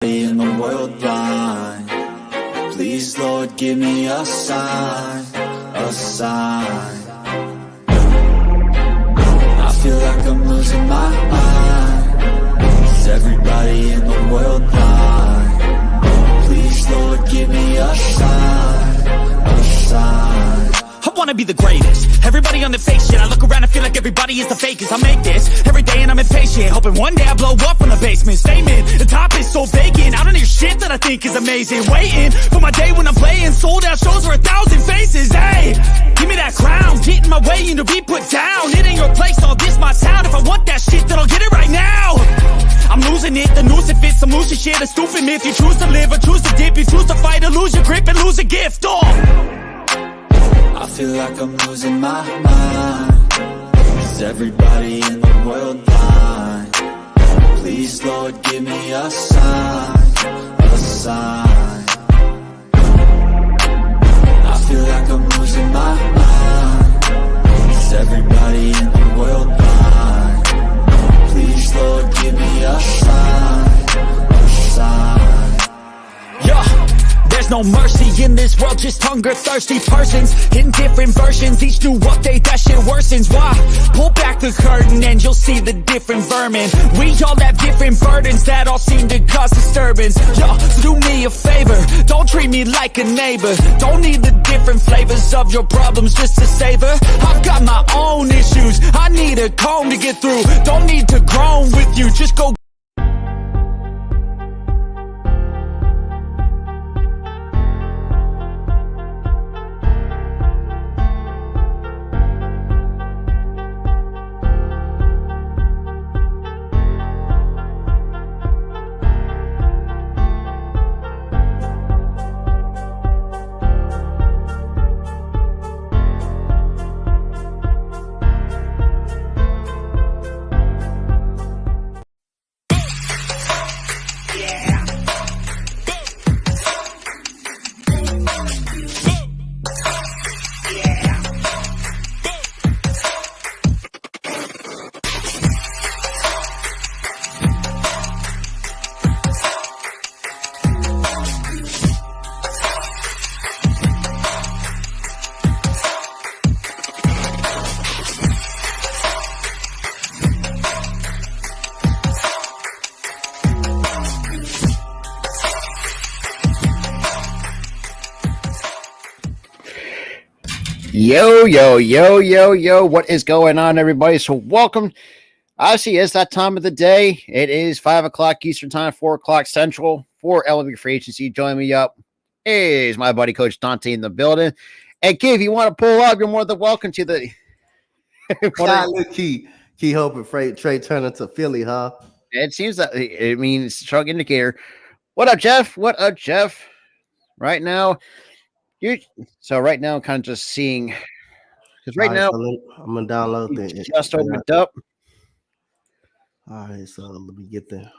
in the world blind. Please, Lord, give me a sign, a sign. I feel like I'm losing my mind. Is everybody in the world blind? Please, Lord, give me a sign, a sign. I wanna be the greatest. Everybody on the fake shit. I look around and feel like everybody is the fakest. I make this every day and I'm impatient, hoping one day I blow up from the basement. Statement, the top is so vacant. I don't hear shit that I think is amazing. Waiting for my day when I'm playing sold out shows for 1,000 faces. Hey, give me that crown, get in my way and to be put down. It ain't your place, all this my sound. If I want that shit, then I'll get it right now. I'm losing it, the noose it fits. I'm losing shit, a stupid myth. You choose to live or choose to dip. You choose to fight or lose your grip and lose a gift. Oh, I feel like I'm losing my mind. Is everybody in the world blind? Please, Lord, give me a sign, a sign. I feel like I'm losing my mind. Is everybody in the world blind? Please, Lord, give me a sign, a sign. yeah. There's no mercy in this world, just hunger-thirsty persons in different versions. Each new update, that shit worsens. Why? Pull back the curtain and you'll see the different vermin. We all have different burdens that all seem to cause disturbance. Yo, so do me a favor, don't treat me like a neighbor. Don't need the different flavors of your problems just to savor. I've got my own issues, I need a comb to get through. Don't need to groan with you, just go. Yo, what is going on, everybody? So welcome. Obviously, it's that time of the day. It is 5 o'clock Eastern time, 4 o'clock Central for MLB Free Agency. Join me up is my buddy Coach Dante in the building. And Key, if you want to pull up, you're more than welcome to the Key hoping Trey Turner to Philly, huh? It seems that it's a strong indicator. What up, Jeff? Right now, right now, kind of just seeing because right now I'm gonna download it. Just opened up. All right, so let me get there.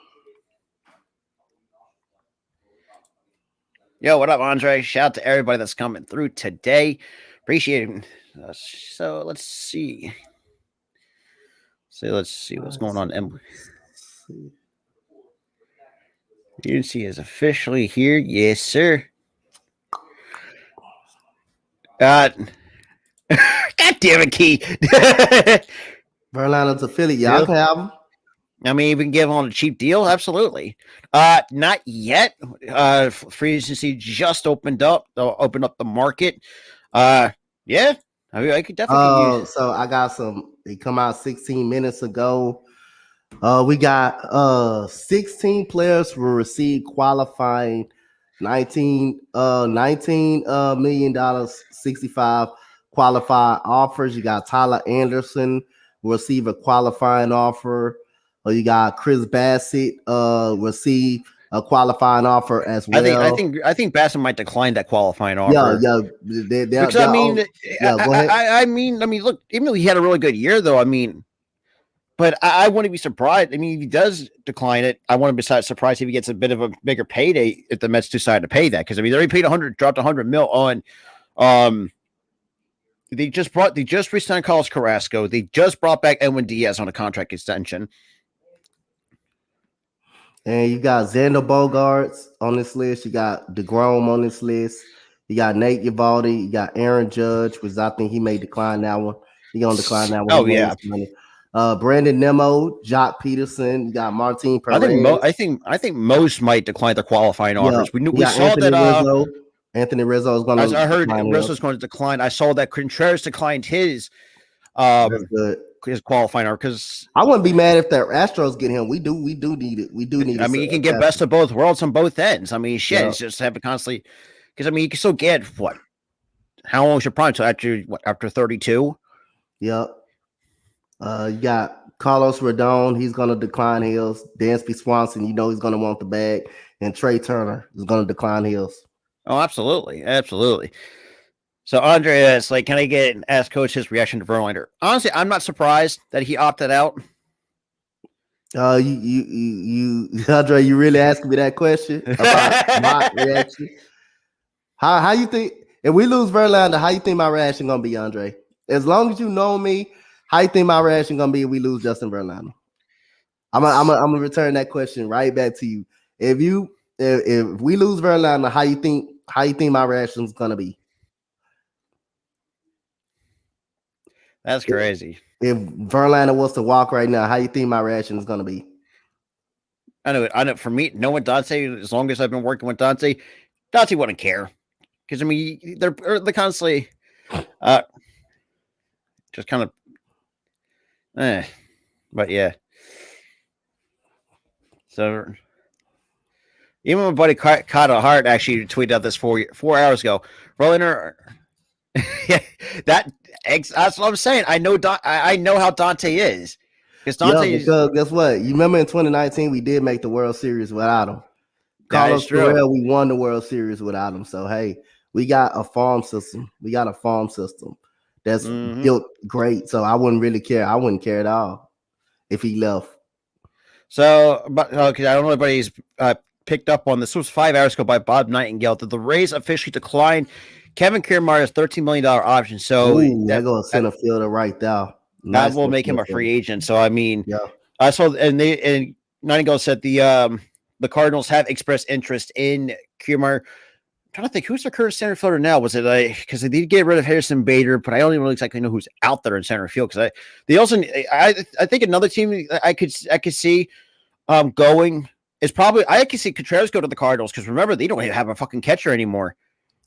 Yo, what up, Andre? Shout out to everybody that's coming through today. Appreciate it. So let's see. Let's see what's going on. Agency is officially here. Yes, sir. God damn it, Key. Verlander to Philly. Y'all can have him. I mean, we can give him on a cheap deal. Absolutely. Not yet. Free agency just opened up. They'll open up the market. Yeah. I mean, I could definitely so I got some. They come out 16 minutes ago. We got 16 players will receive qualifying $19 million, 65 qualified offers. You got Tyler Anderson will receive a qualifying offer. You got Chris Bassett receive a qualifying offer as well. I think Bassett might decline that qualifying offer. Yeah. Go ahead. I mean, look, even though he had a really good year, though, but I wouldn't be surprised. I mean, if he does decline it, I wouldn't be surprised if he gets a bit of a bigger payday if the Mets decide to pay that. Because they already paid dropped $100 million on. They just re-signed Carlos Carrasco. They just brought back Edwin Diaz on a contract extension. And you got Xander Bogaerts on this list. You got DeGrom on this list. You got Nate Eovaldi. You got Aaron Judge, which I think he may decline that one. He gonna decline that one. Oh yeah. Money. Brandon Nimmo, Jock Peterson. You got Martin Perez. I think most might decline their qualifying offers. We saw Anthony that Rizzo. Anthony Rizzo is going to. I heard Rizzo's going to decline. I saw that Contreras declined his qualifying offer because I wouldn't be mad if the Astros get him. We do need it. We do need. I mean, you can get best of both worlds on both ends. I mean, shit, it's just have to constantly because I mean, you can still get what? How long is your prime? So after 32? Yep. You got Carlos Rodon. He's going to decline his. Dansby Swanson. You know he's going to want the bag, and Trey Turner is going to decline his. Oh, absolutely. Absolutely. So Andre is like, can I ask Coach his reaction to Verlander? Honestly, I'm not surprised that he opted out. You Andre, you really asking me that question about my reaction? How you think if we lose Verlander, how you think my reaction gonna be, Andre? As long as you know me, how you think my reaction gonna be if we lose Justin Verlander? I'm gonna return that question right back to you. If we lose Verlander, how you think my reaction is gonna be? That's crazy. If Verlander was to walk right now, how you think my reaction is gonna be? I know. For me, knowing Dante, as long as I've been working with Dante wouldn't care because I mean they're constantly, just kind of, but yeah. So. Even my buddy Kyle Hart actually tweeted out this 4 hours ago. Verlander, yeah, that's what I'm saying. I know how Dante is because Dante. Because guess what? You remember in 2019 we did make the World Series without him. Carlos Correa, we won the World Series without him. So hey, we got a farm system. That's built great. So I wouldn't really care. I wouldn't care at all if he left. So, but okay, I don't know if anybody's picked up on this. This was 5 hours ago by Bob Nightingale that the Rays officially declined Kevin Kiermaier's $13 million option. So that goes center fielder right there. That will make him a free agent. So I mean, I saw and Nightingale said the Cardinals have expressed interest in Kiermaier. I'm trying to think who's their current center fielder now. Was it because they did get rid of Harrison Bader, but I don't even really exactly know who's out there in center field because I think another team I could see going. It's probably I can see Contreras go to the Cardinals because remember they don't have a fucking catcher anymore.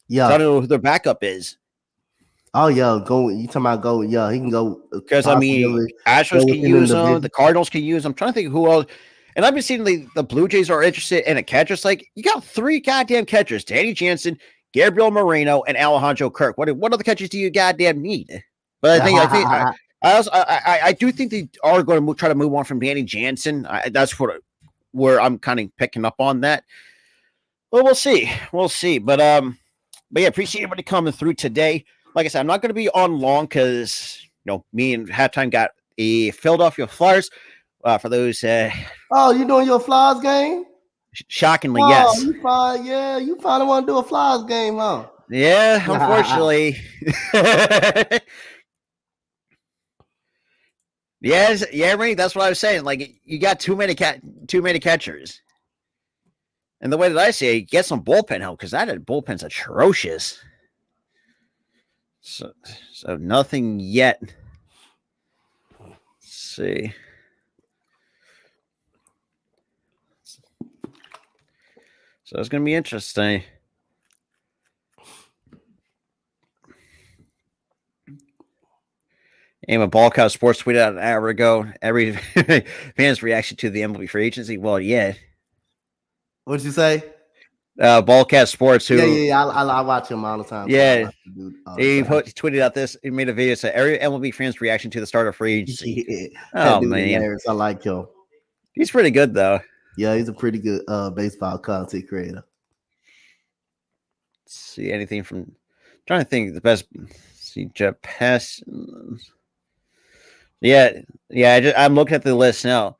Yeah, so I don't know who their backup is. Oh yeah, go. You talking about go? Yeah, he can go because I mean Astros can use him. The Cardinals can use him. I'm trying to think who else. And I've been seeing the Blue Jays are interested in a catcher. It's like you got 3 goddamn catchers: Danny Jansen, Gabriel Moreno, and Alejandro Kirk. What other catchers do you goddamn need? But I do think they are going to try to move on from Danny Jansen. That's where I'm kind of picking up on that. Well, we'll see. But yeah, appreciate everybody coming through today. Like I said, I'm not going to be on long because me and Halftime got a Philadelphia Flyers. For those, you doing your Flyers game? Shockingly, yes. You finally want to do a Flyers game, huh? Yeah, unfortunately. Yes, yeah, Ray, that's what I was saying. Like you got too many catchers. And the way that I say it, get some bullpen help because that bullpen's atrocious. So nothing yet. Let's see. So it's going to be interesting. And Ballcout Sports tweeted out an hour ago. Every fan's reaction to the MLB Free Agency. Well, yeah. What'd you say? Ballcat Sports. Who? Yeah. I watch him all the time. Yeah. He tweeted out this. He made a video that said every MLB fan's reaction to the start of free agency. Yeah. Oh man, hilarious. I like him. He's pretty good though. Yeah, he's a pretty good baseball content creator. Let's see anything from. I'm trying to think the best. See Jeff Pass. Yeah. I'm looking at the list now. I'm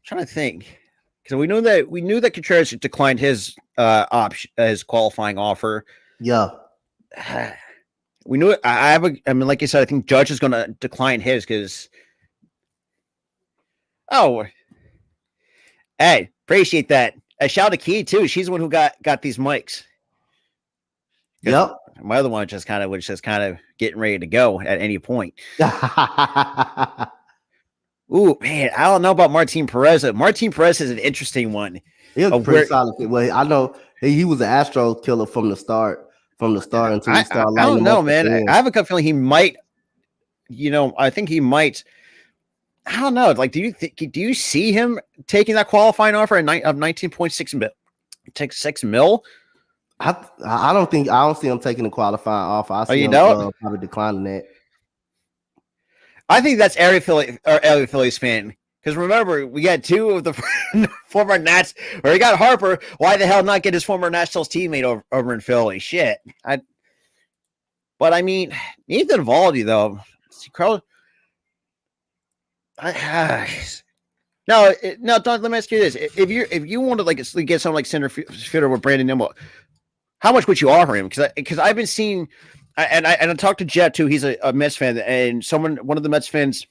trying to think because we knew that Contreras declined his option, his qualifying offer. Yeah, we knew it. I mean, like I said, I think Judge is going to decline his because. Oh, hey, Appreciate that. Shout out to Key too. She's the one who got these mics. Yep. My other one was just kind of getting ready to go at any point. Ooh, man, I don't know about Martin Perez. Martin Perez is an interesting one. He was pretty solid. Well, I know he was an Astro killer from the start. Until he started. I don't know, man. I have a gut feeling he might. I think he might. I don't know. Like, do you see him taking that qualifying offer of 19.6 mil? Take $6 million? I don't see him taking the qualifying offer. I see him probably declining that. I think that's every Phillies fan. Because remember, we got two of the former Nats, or he got Harper. Why the hell not get his former Nationals teammate over in Philly? Shit. But I mean, Nathan Eovaldi though. No, Don, let me ask you this: if you wanted to get someone like center fielder with Brandon Nimmo, how much would you offer him? Because I've been seeing, and I talked to Jet too. He's a Mets fan, and one of the Mets fans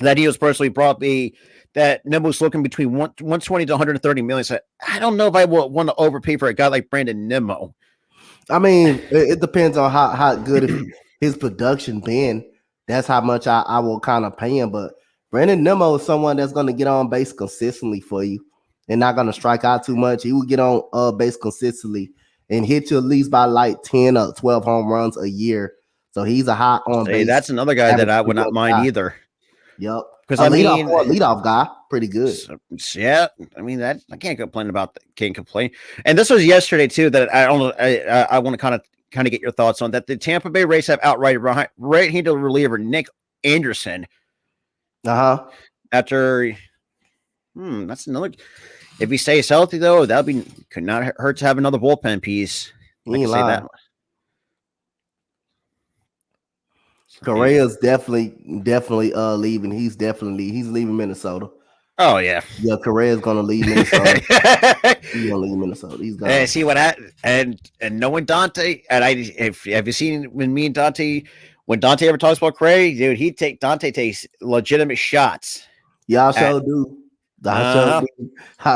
that he was personally brought me that Nimmo's looking between 120 to 130 million. So I don't know if I would want to overpay for a guy like Brandon Nimmo. I mean, it depends on how good his production been. That's how much I will kind of pay him. But Brandon Nimmo is someone that's going to get on base consistently for you and not going to strike out too much. He will get on base consistently and hit you at least by like 10 or 12 home runs a year. So he's a hot on base. That's another guy that I would not mind either. Yep. Because leadoff guy, pretty good. Yeah, I mean that I can't complain about that. Can't complain. And this was yesterday too. That I want to kind of get your thoughts on that. The Tampa Bay Rays have outright right-handed reliever Nick Anderson. After, that's another. If he stays healthy though, could not hurt to have another bullpen piece. I can say that. Correa's definitely leaving. He's leaving Minnesota. Oh yeah, Correa's gonna leave Minnesota. He's gonna leave Minnesota. He's gonna see what and knowing Dante, and have you seen when me and Dante, when Dante ever talks about Correa, dude, Dante takes legitimate shots. Yeah, I sure do. I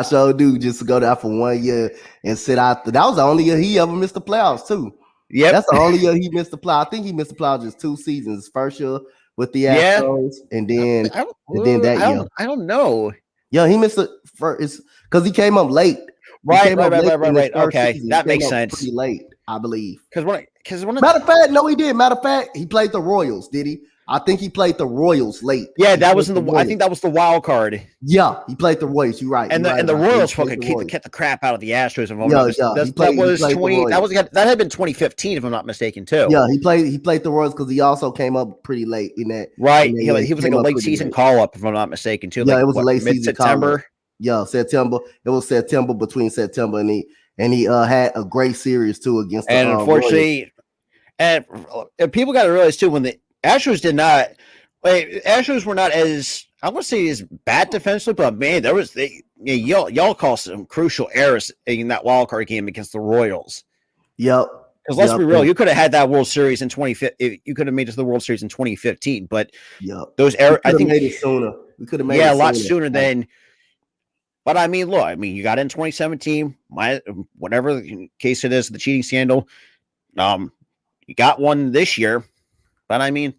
sure do. Just to go there for 1 year and sit out. That was the only year he ever missed the playoffs too. Yeah, that's the only year he missed the playoffs. I think he missed the playoffs just 2 seasons. His first year with the Astros, and then that year. I don't know. Yeah, he missed it first because he came up late. Right. Okay, season. That makes sense. Pretty late, I believe. Because matter of fact, no, he did. Matter of fact, he played the Royals. Did he? I think he played the Royals late. Yeah, that was I think that was the wild card. Yeah, he played the Royals. You're right. And the Royals fucking kept the crap out of the Astros. That had been 2015, if I'm not mistaken, too. Yeah, he played the Royals because he also came up pretty late in that. Right, he was like a late season call up, if I'm not mistaken, too. Yeah, it was a late season September. Yeah, September. It was September, between September and he had a great series too against. And unfortunately, and people got to realize too, when the Astros Astros were not as, I wouldn't say as bad defensively, but man, y'all caused some crucial errors in that wild card game against the Royals. Yep. Because let's be real, you could have had that World Series in 2015. You could have made it to the World Series in 2015, but those errors, I think, made it sooner. We could have made it a lot sooner than. But I mean, look, you got in 2017, whatever the case it is, the cheating scandal. You got one this year. But I mean,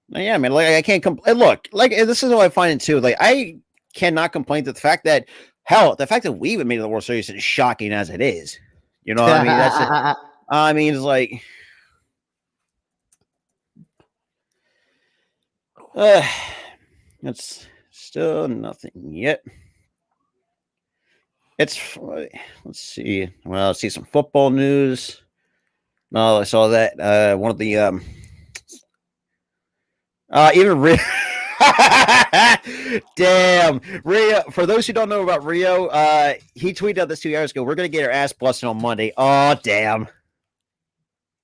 yeah, man, like I can't look, like this is what I find it too. Like I cannot complain that the fact that we even made the World Series is shocking as it is. You know what I mean? It's like it's still nothing yet. Let's see. Well, let's see some football news. No, I saw that one of the even Rio. Damn, Rio. For those who don't know about Rio, he tweeted out this 2 years ago. We're gonna get our ass busted on Monday. Oh, damn.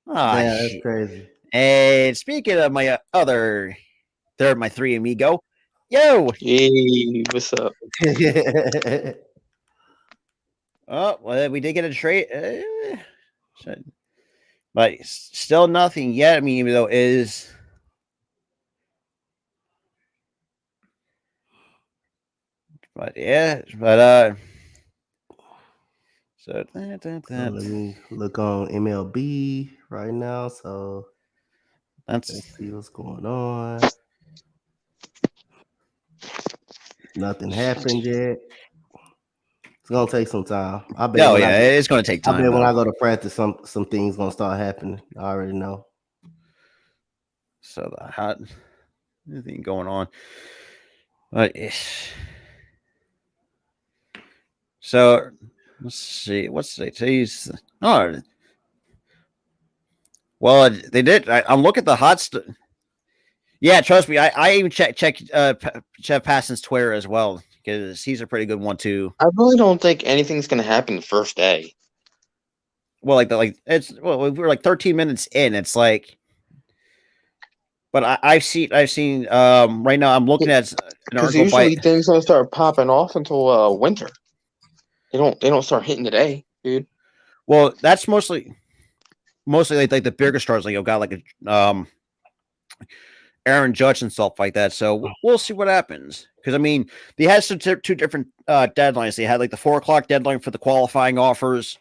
Yeah, that's crazy. And speaking of my my three amigo, yo. Hey, what's up? Oh, well, we did get a trade. But still nothing yet. I mean, even though it is But yeah, but so let me look on MLB right now. So let's see what's going on. Nothing happened yet. It's gonna take some time. I bet. Oh yeah, it's gonna take time. I bet when I go to practice, some things gonna start happening. I already know. So the hot anything going on, but so let's see. What's today's? Oh, well, they did. I'm looking at the hot. Yeah, trust me. I even check Jeff Passan's Twitter as well because he's a pretty good one too. I really don't think anything's gonna happen the first day. Well, we're like 13 minutes in. It's like, but I've seen right now. I'm looking at because usually things don't start popping off until winter. They don't start hitting today, dude. Well, that's mostly like the bigger stars, like you got like a Aaron Judge and stuff like that. So we'll see what happens. Because I mean, they had two different deadlines. They had like the 4:00 deadline for the qualifying offers.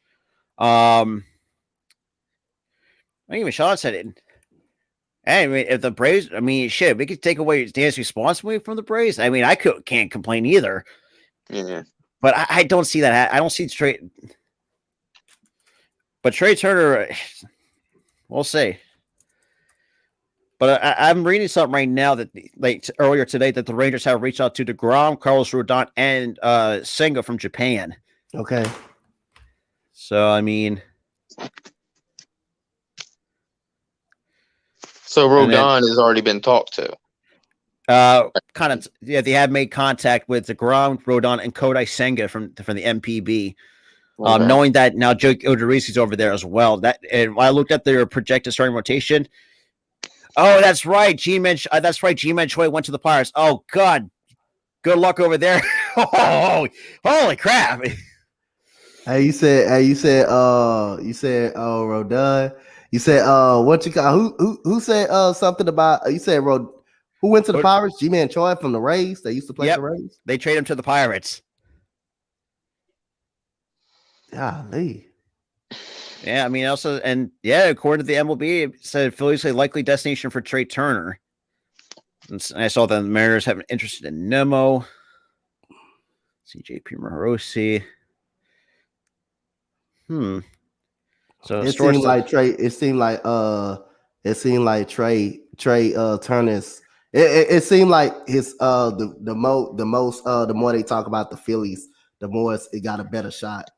I even Sean said it. Hey, I mean, if the Braves, I mean, shit, we could take away Dan's responsibility from the Braves. I mean, I can't complain either. Yeah, but I don't see that. I don't see Trey. But Trey Turner, we'll see. But I'm reading something right now that like earlier today that the Rangers have reached out to DeGrom, Carlos Rodon, and Senga from Japan. Okay. So I mean, so Rodon has already been talked to. Kind of, yeah. They have made contact with DeGrom, Rodon, and Kodai Senga from the MPB. Okay. Knowing that now Joe Odorizzi's over there as well. And when I looked at their projected starting rotation. Oh, that's right. That's right. G-Man Choi went to the Pirates. Oh God, good luck over there. Oh, holy crap! Hey, you said Rodon. You said what you got? Who said something about? You said who went to the Pirates? G-Man Choi from the Rays. They used to play the Rays. They traded him to the Pirates. Golly. Yeah, I mean, also, and yeah, according to the MLB, it said Phillies a likely destination for Trey Turner. And I saw that the Mariners have an interest in Nemo. CJP Morosi. So it seemed like Trey. It seemed like Trey Turner's. It seemed like his the more they talk about the Phillies, the more it got a better shot.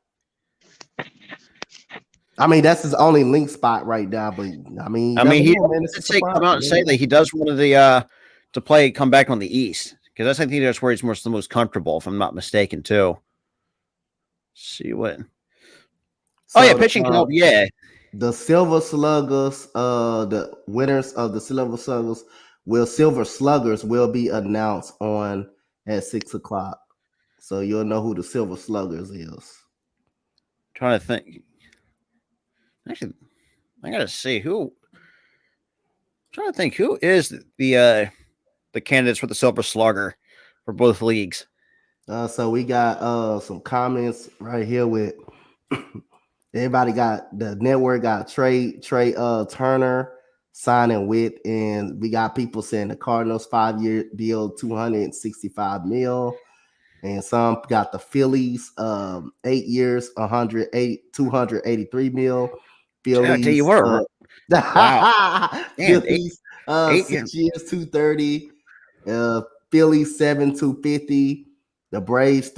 I mean, that's his only link spot right now. But I mean, he did come out and say that he does want to come back on the East because I think that's where he's the most comfortable, if I'm not mistaken, too. Let's see what. So, pitching club, yeah. The Silver Sluggers, the winners of the Silver Sluggers will be announced at 6:00. So you'll know who the Silver Sluggers is. Trying to think. Actually, I gotta see who. I'm trying to think who is the candidates for the Silver Slugger for both leagues. So we got some comments right here with everybody got the network got Trey Turner signing with, and we got people saying the Cardinals 5-year deal $265 million. And some got the Phillies 8 years, $283 million. Phillies, I'll tell you what. Wow. Phillies 6 years, $230. Phillies 7, $250. The Braves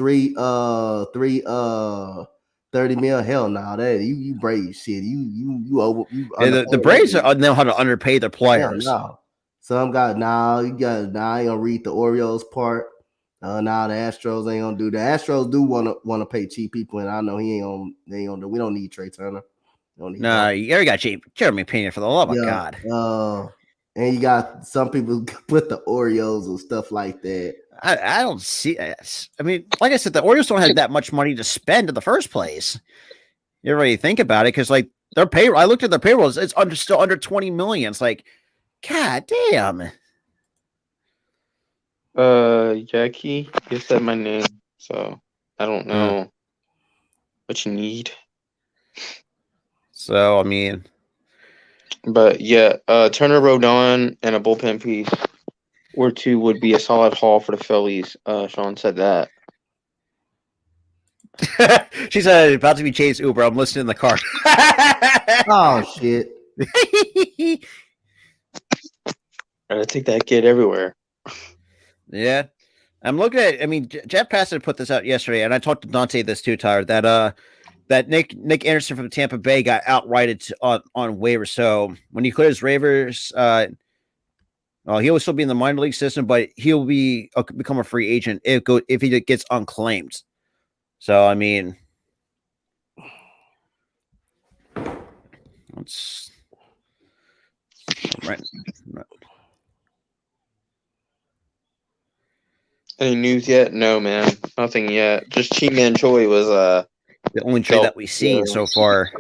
30 million. Hell no, that you Braves shit. You over. The Braves know how to underpay their players. No. Some got I ain't gonna read the Orioles part. Now the Astros ain't gonna do that. Astros do want to pay cheap people, and I know they ain't gonna do. We don't need Trey Turner. No, you already got cheap Jeremy Pena, for the love of God. And you got some people put the Orioles and stuff like that. I don't see it. I mean, like I said, the Orioles don't have that much money to spend in the first place. You really think about it, because like their payroll. I looked at their payrolls; it's still under 20 million. It's like, God damn. Jackie, you said my name. So I don't know what you need. So I mean, but yeah, Turner, Rodon, and a bullpen piece or two would be a solid haul for the Phillies. Sean said that. she said about to be chased Uber. I'm listening in the car. Oh shit! I think that kid everywhere. Yeah, I'm looking at. I mean, Jeff Passan put this out yesterday, and I talked to Dante this too, Tyler. That Nick Anderson from Tampa Bay got outrighted on waivers. So when he clears waivers, he will still be in the minor league system, but he'll become a free agent if he gets unclaimed. So I mean, let's right. Any news yet? No, man, nothing yet. Just Chi-Man Choi was the only trade that we've seen so far.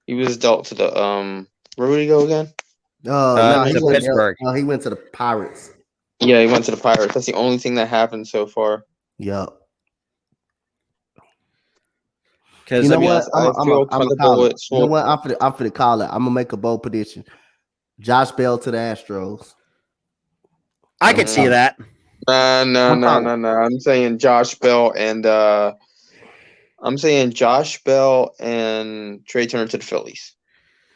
He was dealt to the where would he go again? No, he went Pittsburgh. He went to the Pirates. Yeah, he went to the Pirates. That's the only thing that happened so far. Yep. Because you know what? I'm gonna call it. You know what? I'm for the call it. I'm gonna make a bold prediction. Josh Bell to the Astros. I could see that. No. I'm saying Josh Bell and Trey Turner to the Phillies.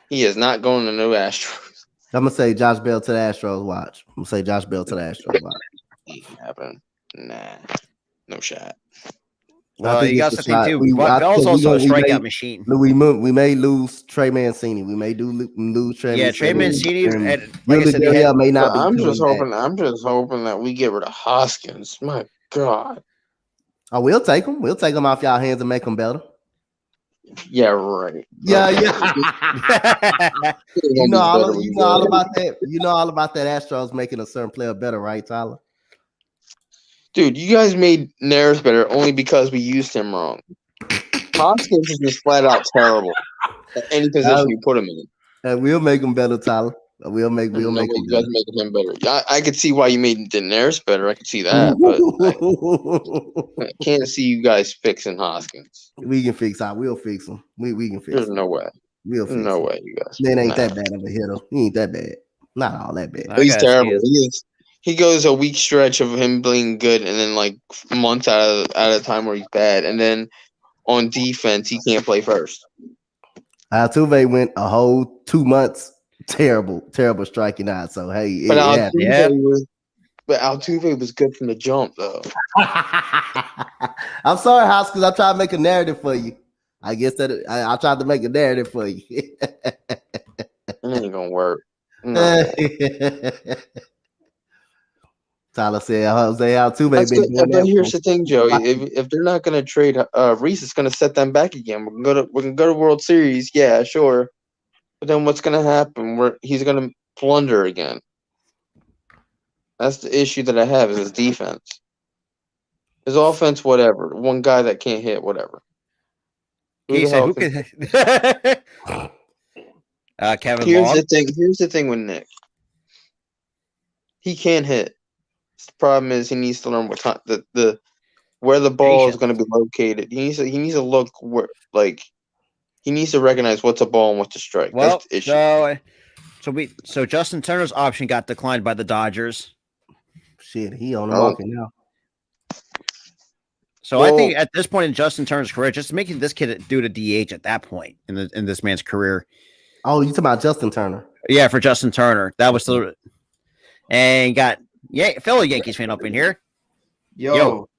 He is not going to no Astros. I'm gonna say Josh Bell to the Astros. Watch. I'm gonna say Josh Bell to the Astros. Watch. Ain't happen. Nah, no shot. Well, you got something too. Bell's also a strikeout machine. We may lose Trey Mancini. We may lose Trey. Yeah, Trey Mancini. Like I said, may not. I'm just hoping that we get rid of Hoskins. My God. Oh, we'll take him. We'll take him off y'all hands and make them better. Yeah, right. Yeah. you know all about that. You know all about that Astros making a certain player better, right, Tyler? Dude, you guys made Neris better only because we used him wrong. Hoskins is just flat out terrible at any position you put him in. And we'll make him better, Tyler. We'll make him better. You guys making him better. I could see why you made Daenerys better. I could see that, but I can't see you guys fixing Hoskins. We can fix him. We'll fix him. We can fix him. There's no way. We'll fix no him. way, you guys. It ain't that bad of a hitter. He ain't that bad. Not all that bad. He's terrible. He goes a week stretch of him being good, and then like months at a time where he's bad, and then on defense he can't play first. Altuve went a whole 2 months terrible striking out. So hey, but Altuve was good from the jump though. I'm sorry, House, because I'm trying to make a narrative for you. I guess that I tried to make a narrative for you. It ain't gonna work. No. Tyler said Jose Altuve. But here's the thing, Joey. If they're not going to trade Reese, it's going to set them back again. We're going to go to World Series, yeah, sure. But then what's going to happen? He's going to blunder again. That's the issue that I have is his defense. His offense, whatever. One guy that can't hit, whatever. Kevin Here's the thing with Nick. He can't hit. The problem is he needs to learn what time where the ball is going to be located. He needs to look where he needs to recognize what's a ball and what's a strike. Well, that's the issue. So Justin Turner's option got declined by the Dodgers. Shit, he on the market now. So I think at this point in Justin Turner's career, just making this kid do the DH at that point in this man's career. Oh, you talking about Justin Turner? Yeah, for Justin Turner, that was the and got. Yeah, fellow Yankees fan up in here. Yo.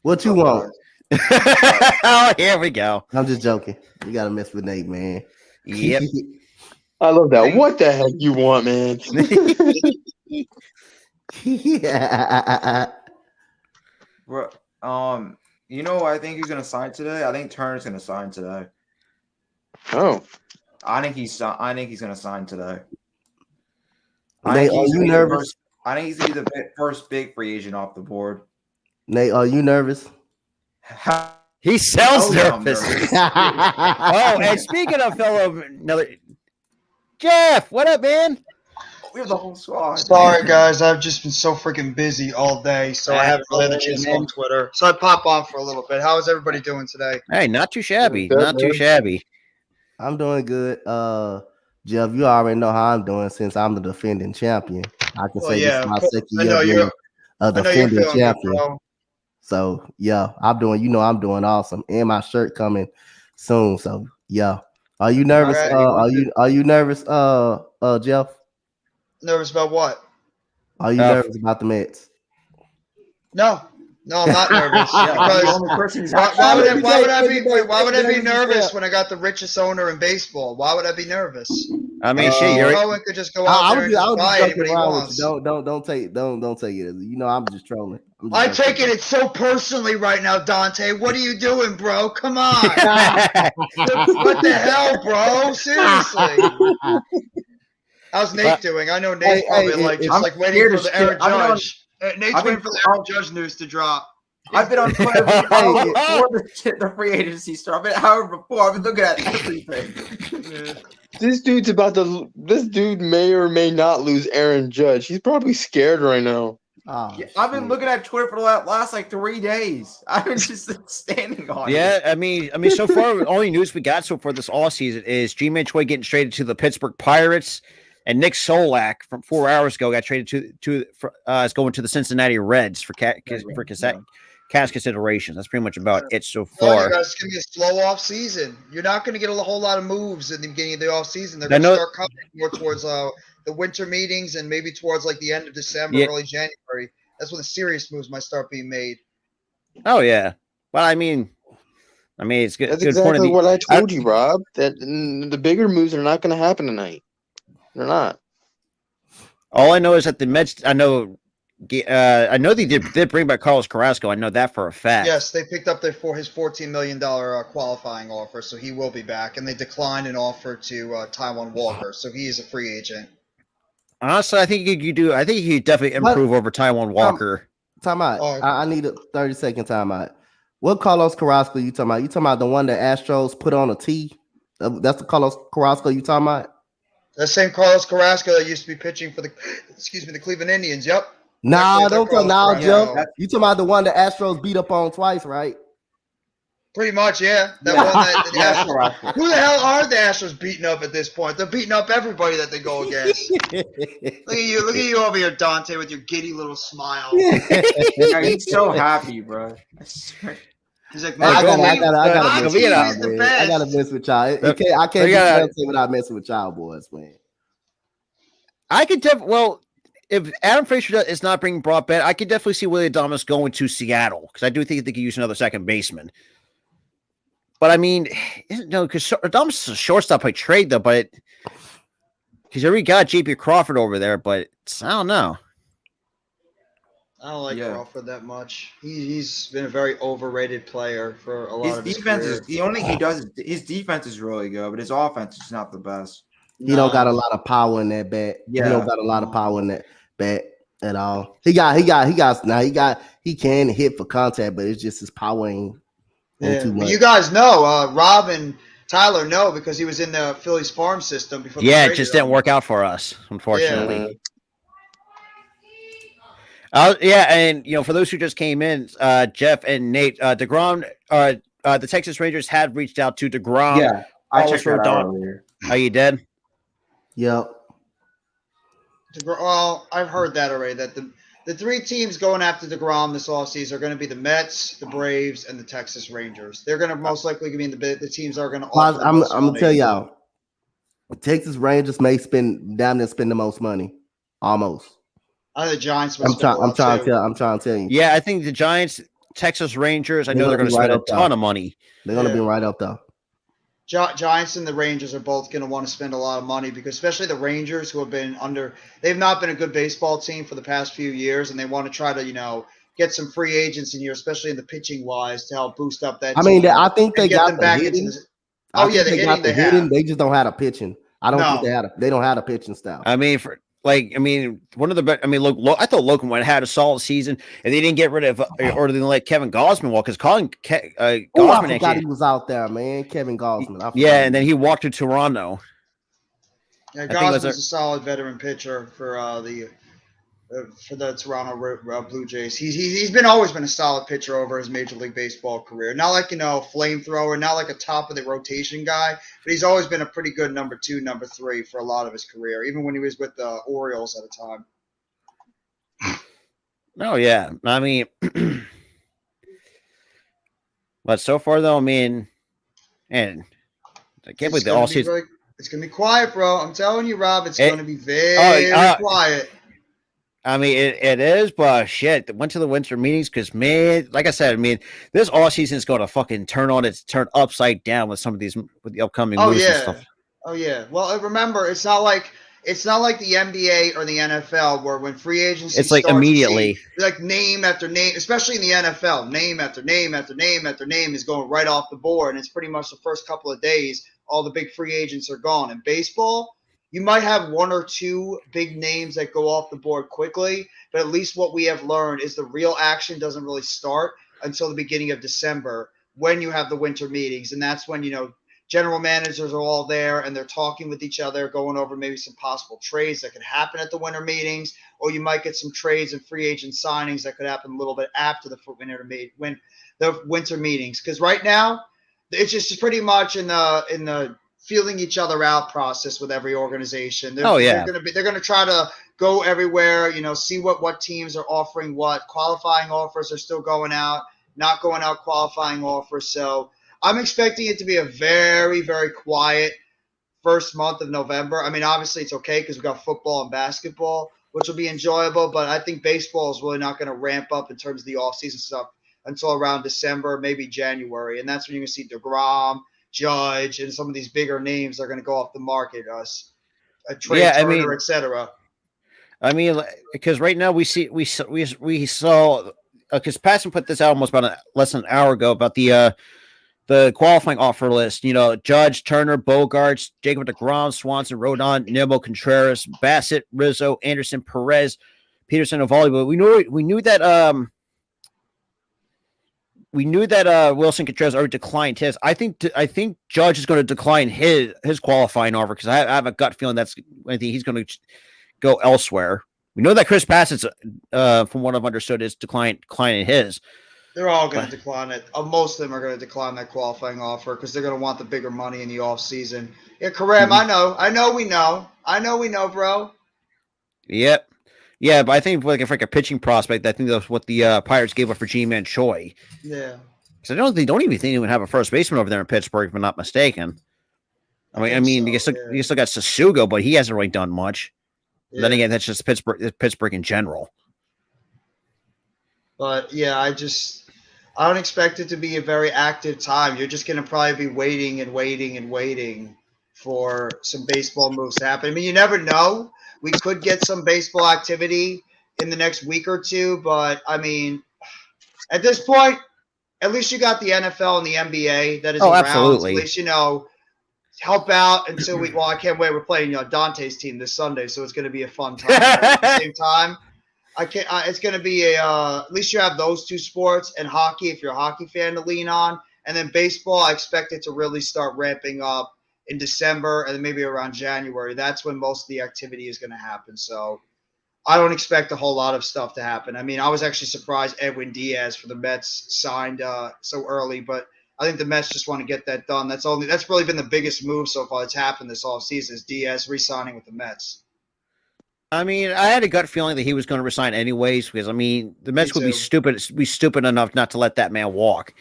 What you want? Oh, here we go. I'm just joking. You gotta mess with Nate, man. Yep. I love that. What the heck you want, man? Yeah. You know what I think he's gonna sign today? I think Turner's gonna sign today. Oh. I think he's gonna sign today. Nate, are you nervous? I think he's gonna be the first big free agent off the board. Nate, are you nervous? He sounds nervous. Oh, and speaking of fellow, Jeff, what up, man? We have the whole squad. Sorry, guys. I've just been so freaking busy all day, so I haven't really had a chance to go on Twitter. So I pop on for a little bit. How is everybody doing today? Hey, not too shabby. Good, not man. too shabby. I'm doing good. Jeff, you already know how I'm doing since I'm the defending champion. I can say this is my second year being a defending champion. Good, so yeah, I'm doing awesome. And my shirt coming soon. So yeah. Are you nervous? Are you nervous, Jeff? Nervous about what? Are you nervous about the Mets? No, I'm not nervous. Why would I be nervous when I got the richest owner in baseball? Why would I be nervous? I mean, shit, Owen could just go out there and just buy anybody he wants. Don't take it. You know, I'm just trolling. I'm taking it so personally right now, Dante. What are you doing, bro? Come on. What the hell, bro? Seriously. How's Nate doing? I know Nate's probably waiting for the Aaron Judge. Nate's waiting for the Aaron Judge news to drop. I've been on Twitter before the free agency start. I've been hour before. I've been looking at everything. This dude may or may not lose Aaron Judge. He's probably scared right now. I've been looking at Twitter for the last 3 days. I've been just standing on it. Yeah, I mean, so far, the only news we got so far this offseason is G-Man Choi getting traded to the Pittsburgh Pirates, and Nick Solak from 4 hours ago got traded is going to the Cincinnati Reds for cash considerations. That's pretty much about it so far. It's going to be a slow off season. You're not going to get a whole lot of moves in the beginning of the off season. They're going to start coming more towards the winter meetings and maybe towards the end of December, early January. That's when the serious moves might start being made. Oh yeah, well, I mean, it's good. That's good exactly point what I told you, Rob. That the bigger moves are not going to happen tonight. They're not. All I know is that the Mets. I know they did bring back Carlos Carrasco. I know that for a fact. Yes, they picked up his $14 million qualifying offer, so he will be back. And they declined an offer to Taijuan Walker, so he is a free agent. Honestly, I think you do. I think you definitely improve over Taijuan Walker. Time out. I need a 30-second timeout. What Carlos Carrasco you talking about? You talking about the one that Astros put on a tee? That's the Carlos Carrasco you talking about? The same Carlos Carrasco that used to be pitching for the Cleveland Indians. Yep. Nah, don't tell now, Joe. You talking about the one that Astros beat up on twice, right? Pretty much, yeah. That one that the Astros. Who the hell are the Astros beating up at this point? They're beating up everybody that they go against. Look at you over here, Dante, with your giddy little smile. He's so happy, bro. He's like, I gotta mess with y'all. I can't be Dante without messing with y'all boys, man. I could if Adam Frazier is not being brought back, I could definitely see Willie Adames going to Seattle because I do think they could use another second baseman. But I mean, because Adames is a shortstop by trade, though. But he's already got J.P. Crawford over there. But I don't know. I don't like Crawford that much. He's been a very overrated player for a lot of his defense. career. The only thing he does is his defense is really good, but his offense is not the best. He don't got a lot of power in that bat. Yeah. He don't got a lot of power in that bat at all. He can hit for contact, but it's just his power ain't too much. You guys know, Rob and Tyler know because he was in the Phillies farm system before. Yeah, it just didn't work out for us, unfortunately. Yeah. And for those who just came in, Jeff and Nate, DeGrom, the Texas Rangers had reached out to DeGrom. Yeah, I checked that out earlier. Are you dead? Yep. Well, I've heard that already. That the three teams going after DeGrom this offseason are going to be the Mets, the Braves, and the Texas Rangers. They're going to most likely be the teams that are going to. I'm going to tell y'all, the Texas Rangers may spend the most money, almost. The Giants. I'm trying to tell you. Yeah, I think the Giants, Texas Rangers. I know they're going to spend a ton of money. They're going to be right up there. Giants and the Rangers are both going to want to spend a lot of money because especially the Rangers who have been they've not been a good baseball team for the past few years and they want to try to, get some free agents in here, especially in the pitching wise to help boost up that team. I think they got them back hitting. The hitting. They just don't have a pitching. I don't think they don't have a pitching style. I mean, one of the best. I mean, look, I thought Logan had a solid season, and they didn't get rid of or they let Kevin Gausman walk because Gausman. I forgot he was out there, man. Kevin Gausman. And then he walked to Toronto. Yeah, I think Gosman's a solid veteran pitcher for the Toronto Blue Jays. He's always been a solid pitcher over his Major League Baseball career. Not like flamethrower, not like a top of the rotation guy, but he's always been a pretty good number 2, number 3 for a lot of his career, even when he was with the Orioles at a time. Oh yeah, I mean, but so far though, I mean, and I can't believe the all season. It's gonna be quiet, bro. I'm telling you, Rob. It's gonna be very quiet. I mean, it is, but shit, went to the winter meetings because, man, like I said, I mean, this all season is going to fucking turn upside down with some of these, with the upcoming moves and stuff. Oh yeah. Well, remember, it's not like the NBA or the NFL where when free agency it's like starts, immediately, like name after name, especially in the NFL, name after name after name after name is going right off the board, and it's pretty much the first couple of days all the big free agents are gone. In baseball, you might have 1 or 2 big names that go off the board quickly, but at least what we have learned is the real action doesn't really start until the beginning of December when you have the winter meetings, and that's when general managers are all there and they're talking with each other, going over maybe some possible trades that could happen at the winter meetings, or you might get some trades and free agent signings that could happen a little bit after the winter meetings. Because right now, it's just pretty much in the feeling each other out process with every organization. They're going to try to go everywhere, see what teams are offering what. Qualifying offers are still going out, not going out qualifying offers. So I'm expecting it to be a very, very quiet first month of November. I mean, obviously it's okay because we've got football and basketball, which will be enjoyable, but I think baseball is really not going to ramp up in terms of the offseason stuff until around December, maybe January. And that's when you're going to see DeGrom, Judge, and some of these bigger names are going to go off the market, Trey Turner, etc. I mean, because right now we saw because Passon put this out almost about less than an hour ago about the qualifying offer list. Judge, Turner, Bogarts, Jacob DeGrom, Swanson, Rodon, Nimmo, Contreras, Bassett, Rizzo, Anderson, Perez, Peterson, Ovaldi. But we knew that Wilson Contreras already declined his. I think Judge is going to decline his qualifying offer because I have a gut feeling I think he's going to go elsewhere. We know that Chris Passett's, from what I've understood, is declining his. They're all going to decline it. Most of them are going to decline that qualifying offer because they're going to want the bigger money in the offseason. Yeah, Kareem, I know we know, bro. Yep. Yeah, but I think like a pitching prospect, I think that's what the Pirates gave up for G-Man Choi. Yeah. Because they don't even think they would have a first baseman over there in Pittsburgh, if I'm not mistaken. I mean, you still got Sasugo, but he hasn't really done much. Yeah. Then again, that's just Pittsburgh in general. But yeah, I don't expect it to be a very active time. You're just going to probably be waiting and waiting and waiting for some baseball moves to happen. I mean, you never know. We could get some baseball activity in the next week or two, but I mean, at this point, at least you got the NFL and the NBA that is around. Absolutely. At least, help out until I can't wait. We're playing, Dante's team this Sunday, so it's going to be a fun time. At the same time, it's going to be at least you have those 2 sports and hockey if you're a hockey fan to lean on. And then baseball, I expect it to really start ramping up in December and then maybe around January. That's when most of the activity is going to happen. So I don't expect a whole lot of stuff to happen. I mean, I was actually surprised Edwin Diaz for the Mets signed so early, but I think the Mets just want to get that done. That's really been the biggest move so far that's happened this offseason is Diaz re-signing with the Mets. I mean, I had a gut feeling that he was going to resign anyways because, I mean, the Mets would be stupid enough not to let that man walk.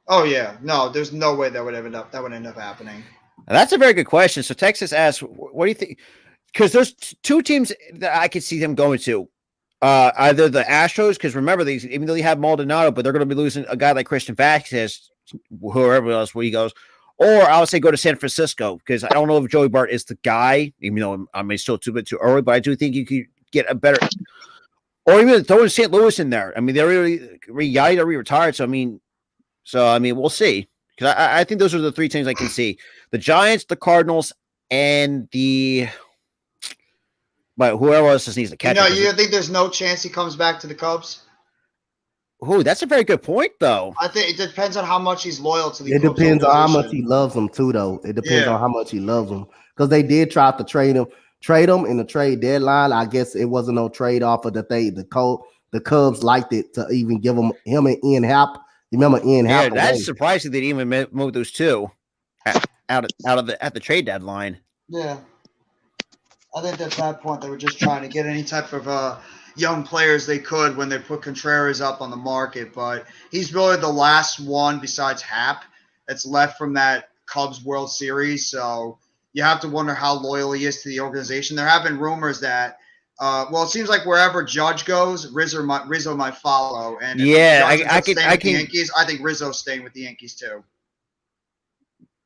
Oh, yeah. No, there's no way that would end up happening. Now, that's a very good question. So Texas asks, what do you think? Because there's 2 teams that I could see them going to. Either the Astros, because remember, even though they have Maldonado, but they're going to be losing a guy like Christian Vasquez, whoever else where he goes. Or I would say go to San Francisco because I don't know if Joey Bart is the guy, even though I mean, still too early, but I do think you could get a better, or even throwing St. Louis in there. I mean, they're already retired. So, I mean, we'll see. Because I think those are the 3 teams I can see. The Giants, the Cardinals, and but whoever else just needs to catch you think there's no chance he comes back to the Cubs? that's a very good point, though. I think it depends on how much he's loyal to the. It depends on how much he loves them too, though. It depends on how much he loves them because they did try to trade him in the trade deadline. I guess it wasn't no trade offer that the Cubs liked it to even give him and Ian Happ. You remember Ian Happ? Yeah, that's surprising they didn't even move those two out of the trade deadline. Yeah, I think at that point they were just trying to get any type of young players they could when they put Contreras up on the market. But he's really the last one besides Happ that's left from that Cubs World Series. So you have to wonder how loyal he is to the organization. There have been rumors that. It seems like wherever Judge goes, Rizzo might follow. And yeah, I can. The Yankees. I think Rizzo's staying with the Yankees too.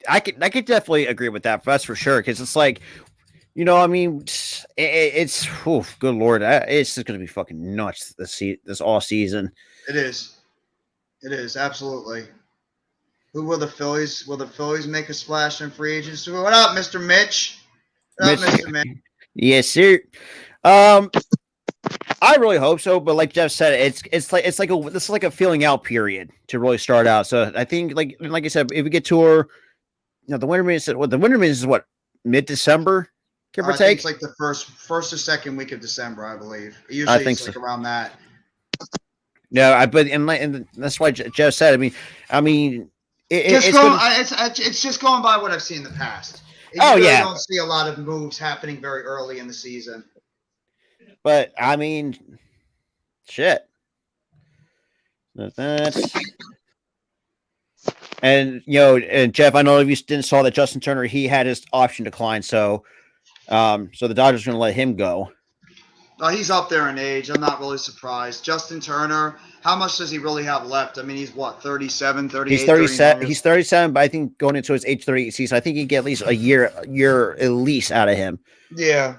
I could definitely agree with that. That's for sure. Because it's like, I mean, it's good Lord, it's just gonna be fucking nuts this all season. It is absolutely. Who will the Phillies? Will the Phillies make a splash in free agency? What up, Mr. Mitch? What up, Mr. Mitch? Yes, sir. I really hope so, but like Jeff said, it's like a feeling out period to really start out. So I think like I said, if we get to the winter meetings, is what, mid-December, give or take. It's like the first or second week of December, I believe. Usually I think it's like around that. Yeah, and that's why Jeff said. I mean, it's just going by what I've seen in the past. You don't see a lot of moves happening very early in the season. But I mean, shit. That's and Jeff, I know if you didn't saw that Justin Turner, he had his option declined, so the Dodgers are going to let him go. He's up there in age. I'm not really surprised. Justin Turner, how much does he really have left? I mean, he's what, 37, 38? He's 37. He's 37, but I think going into his age 38 season, I think he'd get at least a year at least out of him. Yeah.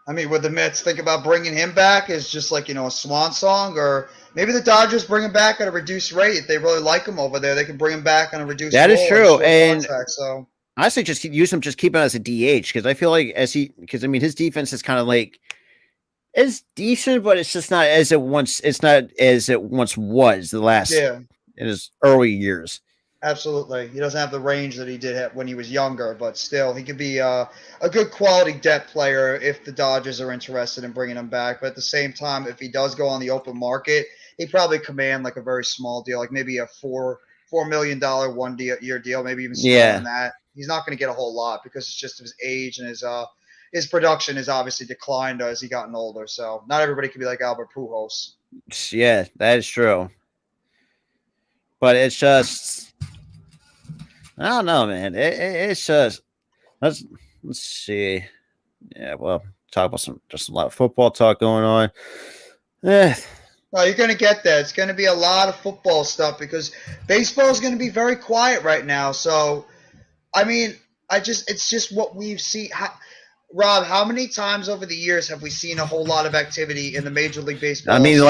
I mean, would the Mets think about bringing him back as just like, a swan song? Or maybe the Dodgers bring him back at a reduced rate. If they really like him over there, they can bring him back on a reduced rate. That is true. And so honestly, just use him, just keep him as a DH, because I feel like his defense is kind of like, it's decent, but it's just not as it once. It's not as it once was in his early years. Absolutely, he doesn't have the range that he did have when he was younger, but still, he could be a good quality depth player if the Dodgers are interested in bringing him back. But at the same time, if he does go on the open market, he'd probably command like a very small deal, like maybe a $4 million 1 year deal, maybe even smaller than that. He's not going to get a whole lot because it's just his age and his production has obviously declined as he gotten older. So not everybody can be like Albert Pujols. Yeah, that is true. But it's just, I don't know, man. It's just, let's see. Yeah, well, talk about just a lot of football talk going on. No, you're going to get that. It's going to be a lot of football stuff because baseball is going to be very quiet right now. So, I mean, it's just what we've seen. Rob, how many times over the years have we seen a whole lot of activity in the Major League Baseball? I mean,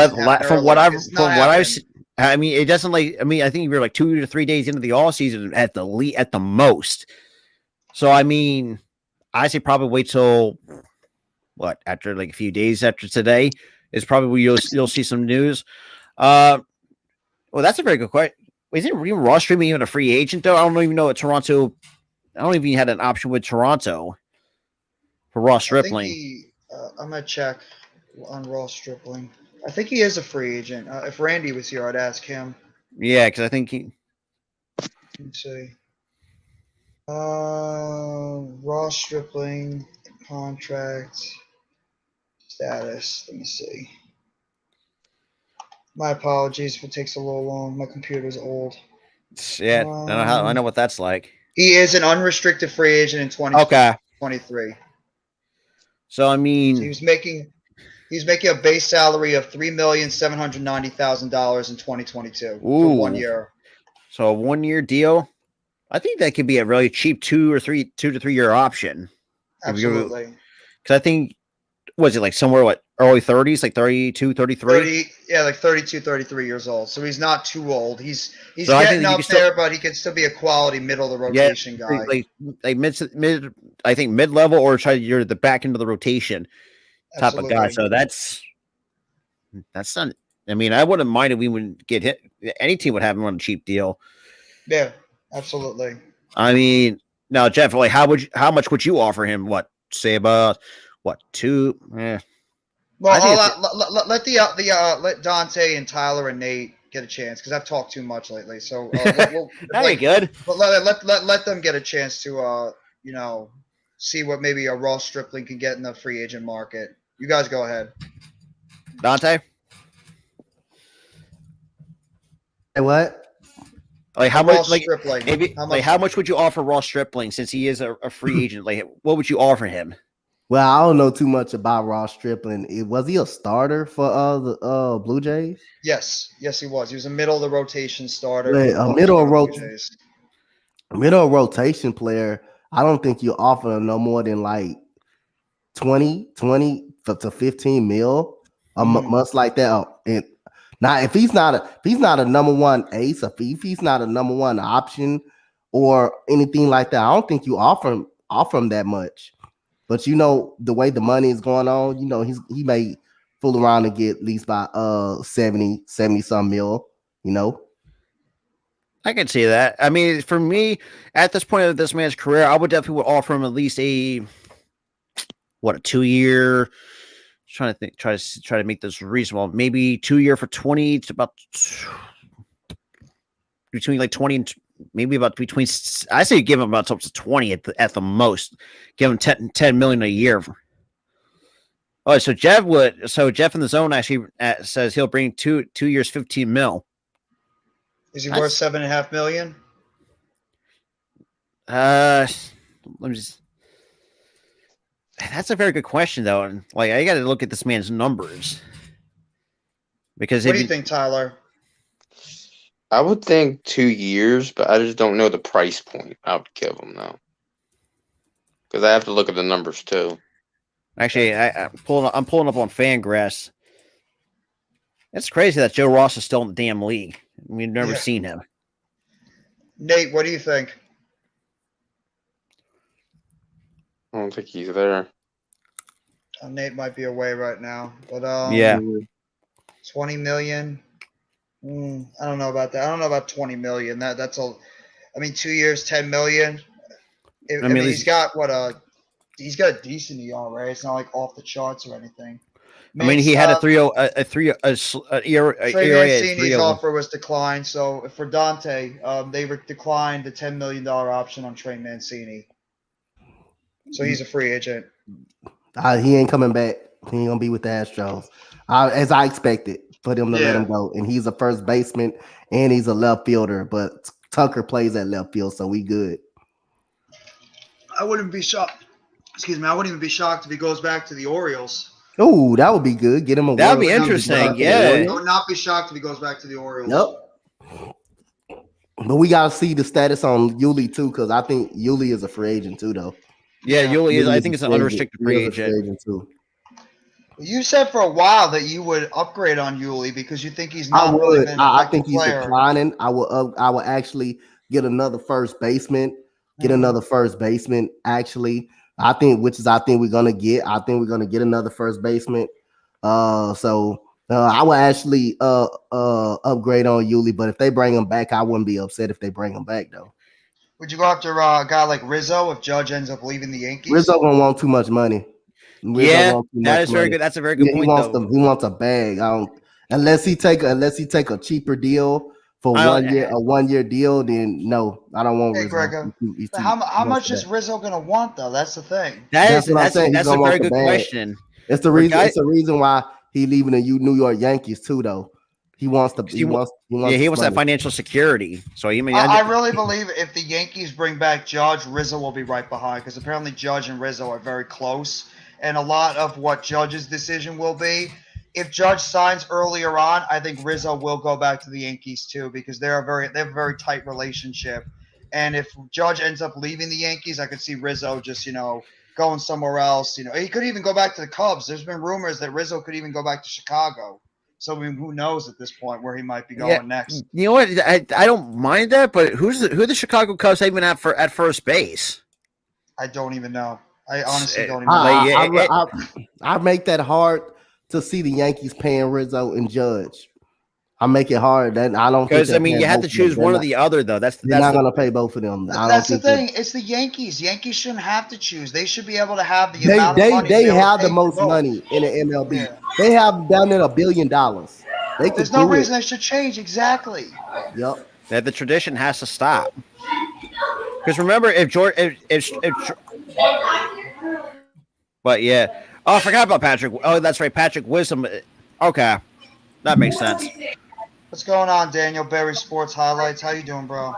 from what I've seen, I mean, it doesn't I think we're like 2 to 3 days into the all season at the most. So, I mean, I say probably wait till after like a few days after today is probably you'll see some news. Well, that's a very good question. Isn't Ross Stripling even a free agent though? I don't even know what Toronto. I don't even had an option with Toronto for Ross Stripling. I'm gonna check on Ross Stripling. I think he is a free agent. If Randy was here, I'd ask him. Yeah, because I think he. Let's see. Ross Stripling contract status. Let me see. My apologies if it takes a little long. My computer's old. Yeah, I know what that's like. He is an unrestricted free agent in 2023. So I mean, so he's making a base salary of $3,790,000 in 2022 for 1 year. So a 1 year deal. I think that could be a really cheap 2 to 3 year option. Absolutely. Because I think, was it like somewhere early 30s, like 32, 33? Like 32, 33 years old. So he's not too old. He's getting up there, but he can still be a quality middle of the rotation guy. Like mid, I think mid level, or you're the back end of the rotation type of guy. So that's not I mean, I wouldn't mind if we would get hit. Any team would have him on a cheap deal. Yeah, absolutely. I mean, now Jeff, like, how much would you offer him? What, say about what, 2? Well, let Dante and Tyler and Nate get a chance because I've talked too much lately. So very good. But let them get a chance to see what maybe a Ross Stripling can get in the free agent market. You guys go ahead. Dante? Hey, what? Like how much? Ross Like Stripling. maybe how much would you offer Ross Stripling since he is a free agent? Like, what would you offer him? Well, I don't know too much about Ross Stripling. Was he a starter for the Blue Jays? Yes, he was. He was a middle of the rotation starter. Wait, for the middle of rotation player. I don't think you offer him no more than like 20 to 15 mil a month like that. And now, if he's not a number one ace, if he's not a number one option or anything like that, I don't think you offer him that much. But the way the money is going on, he may fool around and get at least by 70 some mil. I can see that. I mean, for me, at this point of this man's career, I would definitely offer him at least a 2-year. Trying to think, try to make this reasonable. Maybe 2-year for 20 to about between like 20 and maybe about between. I say give him about up to 20 at the most. Give him 10 million a year. Oh, so Jeff in the zone actually says he'll bring 2 years, 15 mil. Is he worth $7.5 million? Let me just. That's a very good question, though, and like I got to look at this man's numbers because. What do you think, Tyler? I would think 2 years, but I just don't know the price point I would give him though, because I have to look at the numbers too. Actually, I'm pulling up on Fangraphs. It's crazy that Joe Ross is still in the damn league. We've never seen him. Nate, what do you think? I don't think he's there. Nate might be away right now, but 20 million. I don't know about that. I don't know about 20 million. That's a. I mean, 2 years, 10 million. I mean, he's got he's got a decent ERA. It's not like off the charts or anything. I mean, he had a 3.0 ERA. Trey Mancini's offer was declined. So for Dante, they declined the $10 million option on Trey Mancini. So he's a free agent. He ain't coming back. He ain't gonna be with the Astros, as I expected for them to let him go. And he's a first baseman and he's a left fielder. But Tucker plays at left field, so we good. I wouldn't be shocked. Excuse me. I wouldn't even be shocked if he goes back to the Orioles. Oh, that would be good. Get him a. That would be interesting. Yeah. I would not be shocked if he goes back to the Orioles. Yep. But we gotta see the status on Yuli too, because I think Yuli is a free agent too, though. Yeah, Yuli is. I think it's an unrestricted free agent too. You said for a while that you would upgrade on Yuli because you think he's not. I think he's declining. I will actually get another first baseman. Actually, I think we're gonna get. I think we're gonna get another first baseman. So I will actually upgrade on Yuli. But if they bring him back, I wouldn't be upset if they bring him back though. Would you go after a guy like Rizzo if Judge ends up leaving the Yankees? Rizzo gonna want too much money. That is very good. That's a very good point. He wants a bag. Unless he take a cheaper deal for 1 year, a 1 year deal. Then no, I don't want. Hey, Gregor, how much is Rizzo gonna want though? That's the thing. That's a very good question. It's the reason. It's the reason why he leaving the New York Yankees too, though. He wants that financial security. So I really believe if the Yankees bring back Judge, Rizzo will be right behind because apparently Judge and Rizzo are very close. And a lot of what Judge's decision will be, if Judge signs earlier on, I think Rizzo will go back to the Yankees too because they have a very tight relationship. And if Judge ends up leaving the Yankees, I could see Rizzo just going somewhere else. He could even go back to the Cubs. There's been rumors that Rizzo could even go back to Chicago. So I mean, who knows at this point where he might be going next? You know what? I don't mind that, but who the Chicago Cubs even at first base? I don't even know. I honestly don't even know. I make that hard to see the Yankees paying Rizzo and Judge. I make it hard. Then I don't because I mean you have to choose one or the other though. That's not gonna pay both of them. That's the thing. It's the Yankees. Yankees shouldn't have to choose. They should be able to have the amount of money. They have the most money in the MLB. Yeah. They have down there $1 billion. There's no reason they should change. Exactly. Yep. That the tradition has to stop. Because remember, if but yeah. Oh, I forgot about Patrick. Oh, that's right, Patrick Wisdom. Okay, that makes sense. What's going on, Daniel? Berry Sports Highlights. How you doing, bro?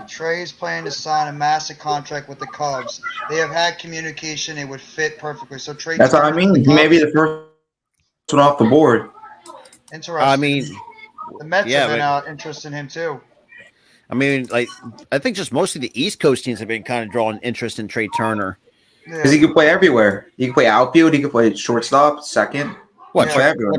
Trey is planning to sign a massive contract with the Cubs. They have had communication. It would fit perfectly. So Trey. That's what I mean. He may be the first one off the board. Interesting. I mean, the Mets have been interested in him too. I mean, like, I think just mostly the East Coast teams have been kind of drawing interest in Trey Turner. Because he could play everywhere. He could play outfield. He could play shortstop, second. What?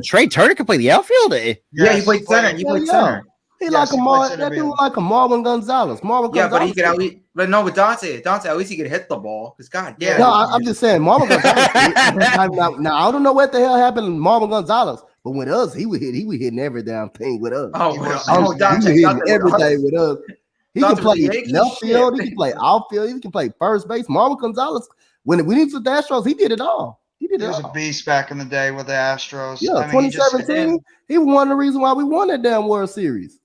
Trey Turner could play the outfield? Yeah, he played center. He played center. He like a Marvin Gonzalez. But he could at least. But no, with Dante, at least he could hit the ball. Because God, yeah. No, I'm just saying, Marvin Gonzalez. now I don't know what the hell happened to Marvin Gonzalez, but with us, he was hitting every damn thing with us. Dante, he was hitting everything with us. He can play left field. He can play outfield. He can play first base. Marvin Gonzalez, when we need the Astros, he did it all. He was a beast back in the day with the Astros. Yeah, I mean, 2017. He was one of the reasons why we won that damn World Series.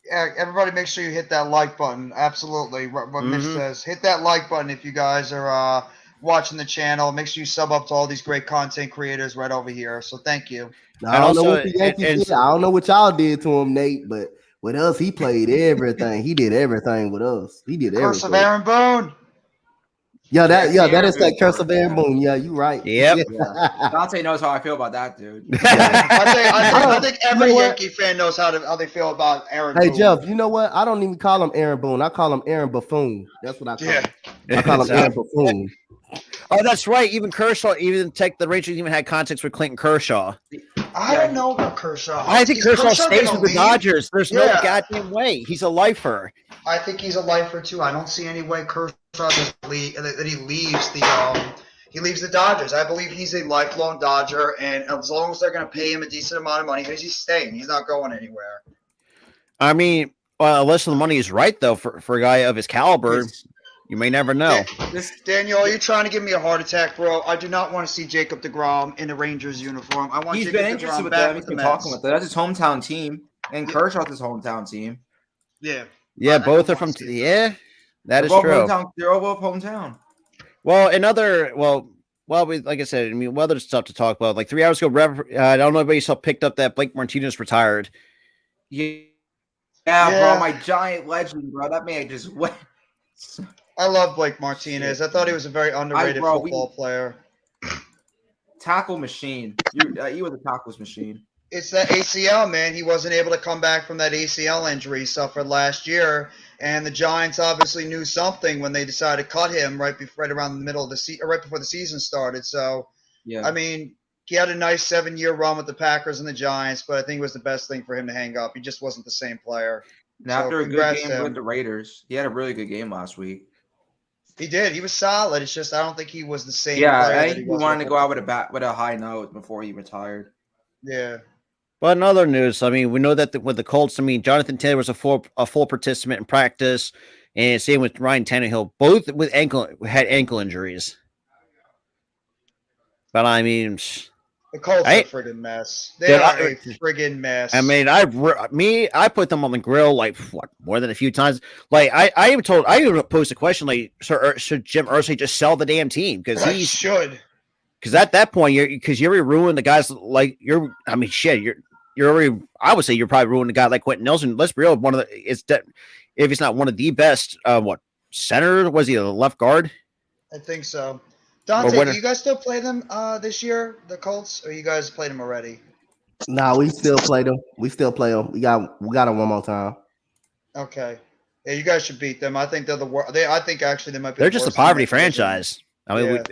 Yeah, everybody make sure you hit that like button. Absolutely. What Mitch says. Hit that like button if you guys are watching the channel. Make sure you sub up to all these great content creators right over here. So thank you. I don't know what the Yankees did. I don't know what y'all did to him, Nate, but with us, he played everything. He did everything with us. He did everything. Curse of Aaron Boone. That is that curse of Aaron Boone. Yeah, you right. Yep. Yeah. Dante knows how I feel about that, dude. I think every Yankee fan knows how they feel about Aaron Boone. Hey, Jeff, you know what? I don't even call him Aaron Boone. I call him Aaron Buffoon. That's what I call him. I call him Aaron Buffoon. Oh, that's right. Even Kershaw, the Rangers even had contacts with Clayton Kershaw. I don't know about Kershaw. I think Kershaw stays with the Dodgers. There's no goddamn way. He's a lifer. I think he's a lifer too. I don't see any way Kershaw that he leaves the Dodgers. I believe he's a lifelong Dodger, and as long as they're going to pay him a decent amount of money, he's staying. He's not going anywhere. I mean, unless the money is right, though, for a guy of his caliber. You may never know. Daniel, are you trying to give me a heart attack, bro? I do not want to see Jacob deGrom in the Rangers uniform. I want Jacob DeGrom back with the Mets. Talking with them. That's his hometown team, and Kershaw's his hometown team. Yeah, both are from. That is true. They're all both hometown. Well, like I said, I mean, other stuff to talk about. Like 3 hours ago, I don't know if anybody picked up that Blake Martinez retired. Yeah, bro, my giant legend, bro. That man just went. I love Blake Martinez. I thought he was a very underrated football player. Tackle machine. He was a tackles machine. It's that ACL, man. He wasn't able to come back from that ACL injury he suffered last year, and the Giants obviously knew something when they decided to cut him right around the middle of the season, right before the season started. So, I mean, he had a nice 7-year run with the Packers and the Giants, but I think it was the best thing for him to hang up. He just wasn't the same player. And after a good game with the Raiders, he had a really good game last week. He did. He was solid. It's just I don't think he was the same. Yeah, I think he wanted to go out with a high note before he retired. Yeah. But in other news, I mean, we know that with the Colts, I mean, Jonathan Taylor was a full participant in practice, and same with Ryan Tannehill, both had ankle injuries. But I mean, the Colts are a friggin' mess. They are a friggin' mess. I mean, I put them on the grill like more than a few times. Like I even posed a question like, should Jim Irsay just sell the damn team because he should? Because at that point, you already ruined the guys like you're. I mean, shit, you're already. I would say you're probably ruining a guy like Quentin Nelson. Let's be real, if he's not one of the best. Center was he a left guard? I think so. Dante, do you guys still play them this year, the Colts, or you guys played them already? Nah, we still play them. We got them one more time. Okay. Yeah, you guys should beat them. I think they're the worst. I think actually they might be. They're just a poverty franchise. I mean,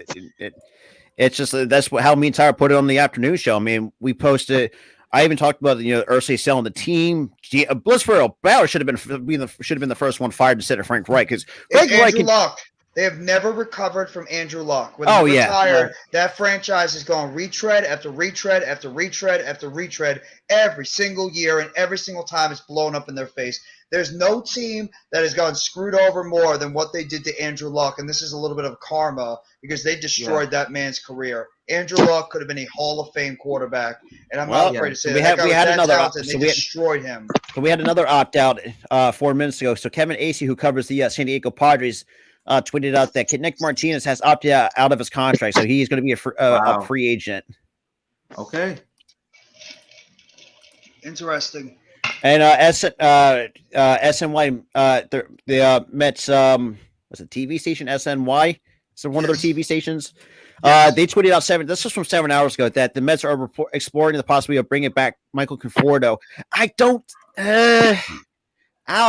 it's just that's how me and Tyler put it on the afternoon show. I mean, we posted. I even talked about Irsay selling the team. Blitzford Bauer should have been the first one fired instead of Frank Reich because Frank Reich. They have never recovered from Andrew Luck. When Oh, he yeah. retired, Right. that franchise is going retread after retread after retread after retread every single year, and every single time it's blown up in their face. There's no team that has gotten screwed over more than what they did to Andrew Luck, and this is a little bit of karma because they destroyed that man's career. Andrew Luck could have been a Hall of Fame quarterback, and I'm not afraid to say that. That guy was that talented, they destroyed him. So we had another opt-out 4 minutes ago. So Kevin Acey, who covers the San Diego Padres, tweeted out that Nick Martinez has opted out of his contract, so he's going to be a free agent. Okay. Interesting. And SNY, the Mets, was it TV station SNY? So one of their TV stations. They tweeted out this was from 7 hours ago, that the Mets are exploring the possibility of bringing back Michael Conforto. I don't know.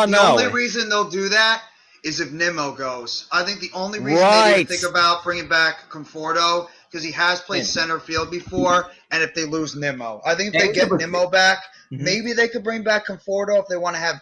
The only reason they'll do that is if Nimmo goes. I think the only reason they even think about bringing back Conforto because he has played center field before, and if they lose Nimmo. I think if they get Nimmo back, maybe they could bring back Conforto if they want to have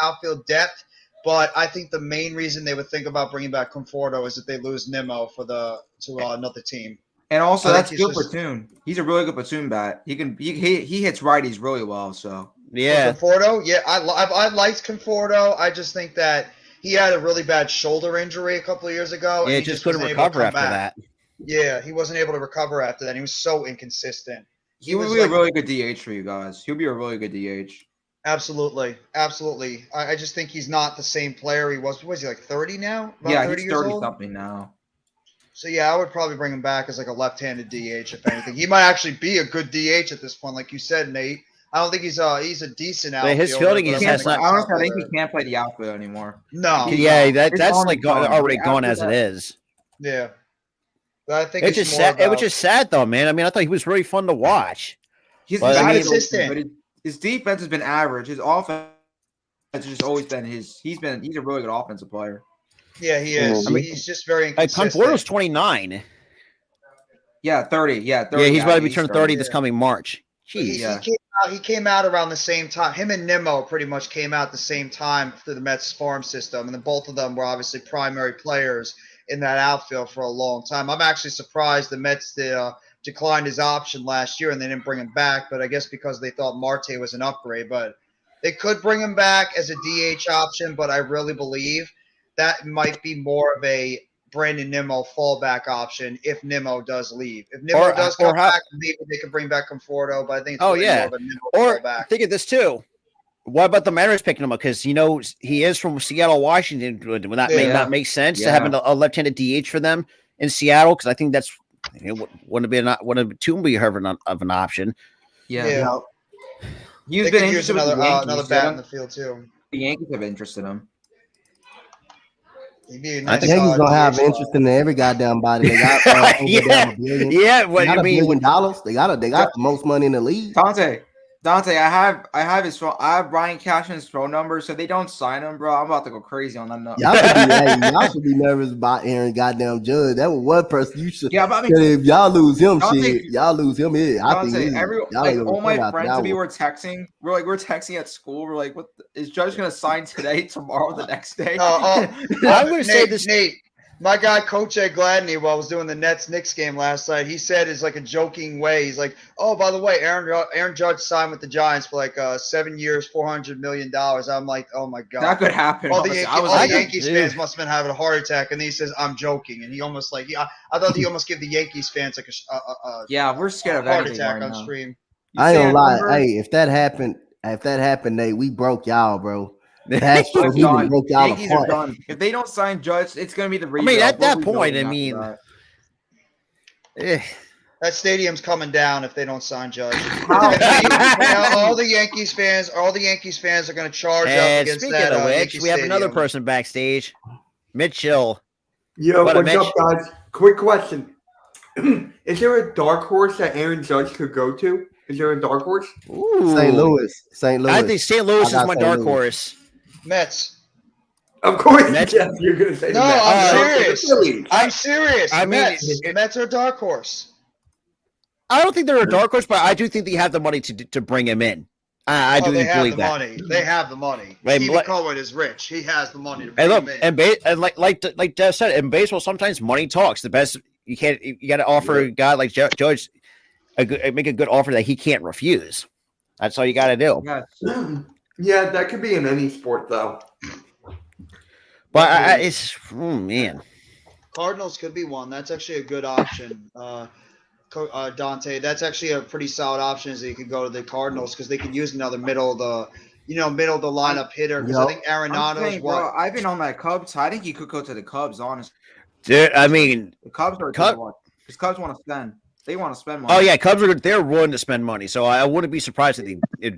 outfield depth. But I think the main reason they would think about bringing back Conforto is if they lose Nimmo to another teame. And also, that's good platoon. He's a really good platoon bat. He hits righties really well. So yeah, Conforto. Yeah, I liked Conforto. I just think that he had a really bad shoulder injury a couple of years ago. Yeah, and he just couldn't recover after that. Yeah, he wasn't able to recover after that. He was so inconsistent. He will be a really good DH for you guys. He'll be a really good DH. Absolutely. I just think he's not the same player he was. Was he like 30 now? About 30 he's years 30 old? something now. So yeah, I would probably bring him back as like a left-handed DH if anything. He might actually be a good DH at this point, like you said, Nate. I don't think he's a decent outfielder. His fielding I think he can't play the outfield anymore. No. Yeah, that's like already gone as it is. Yeah. But I think it's just sad. It was just sad though, man. I mean, I thought he was really fun to watch. He's consistent. His defense has been average. His offense has just always been he's a really good offensive player. Yeah, he is. I mean, he's just very inconsistent. Conforto's 29. Yeah, 30. Yeah, 30. Yeah, he's about to be turning 30 this coming March. Jeez. He came out around the same time. Him and Nimmo pretty much came out at the same time through the Mets farm system, and then both of them were obviously primary players in that outfield for a long time. I'm actually surprised the Mets declined his option last year and they didn't bring him back, but I guess because they thought Marte was an upgrade. But they could bring him back as a DH option, but I really believe that might be more of a Brandon Nimmo fallback option if Nimmo does leave. If Nimmo does come back, maybe they could bring back Conforto, but I think it's more of a Nimmo fallback. Think of this too. What about the Mariners picking him up? Because he is from Seattle, Washington. Would that not make sense to having a left-handed DH for them in Seattle? Because I think that's wouldn't be too of an option. Yeah. He's been interested in another bat in the field too. The Yankees have interest in him. I think Yankees gonna have interest in every goddamn body. They got What do you mean? $1 billion. They got the most money in the league. Dante, I have his phone. I have Brian Cashman's phone number, so they don't sign him, bro. I'm about to go crazy on that. Y'all should be nervous about Aaron goddamn Judge. That was one person you should. Yeah, but I mean, if y'all lose him, Dante, y'all lose him. I think all my friends and me were texting. We're texting at school. We're like, "What is Judge gonna sign today, tomorrow, the next day?" I'm gonna say this, Nate. My guy, Coach Ed Gladney, while I was doing the Nets-Knicks game last night, he said it's like a joking way. He's like, "Oh, by the way, Aaron Judge signed with the Giants for like 7 years, $400 million." I'm like, "Oh my god, that could happen." All the Yankees fans must have been having a heart attack, and then he says, "I'm joking," and he almost I thought he almost gave the Yankees fans like a we're scared of heart attack on stream. I ain't gonna lie. Hey, if that happened, Nate, we broke y'all, bro. That's broke y'all apart. If they don't sign Judge, it's gonna be the rebuild. I mean, at that point, that stadium's coming down if they don't sign Judge. all the Yankees fans are going to charge up against that. Speaking of which, we have another person backstage, Mitchell. Yo, what's up, guys? Quick question: is there a dark horse that Aaron Judge could go to? Is there a dark horse? Ooh. St. Louis. I think St. Louis is my dark horse. Mets. Of course, Mets. Yes, you're going to say no. Mets. I'm serious. I mean, Mets are a dark horse. I don't think they're a dark horse, but I do think they have the money to bring him in. I do they have believe the that. money. They have the money. Right, Steve Cohen is rich. He has the money to And bring look, him in. and like Dev said, in baseball, sometimes money talks. The best you got to offer a guy like Judge make a good offer that he can't refuse. That's all you got to do. Yeah, that could be in any sport though. But it's man. Cardinals could be one. That's actually a good option. Dante, that's actually a pretty solid option. Is that you could go to the Cardinals because they could use another middle of the lineup hitter. Because I think Arenado's bro, I've been on that Cubs. I think you could go to the Cubs, honestly. Dude, I mean, the Cubs are because Cubs want to spend. They want to spend money. Oh yeah, Cubs they're willing to spend money, so I wouldn't be surprised if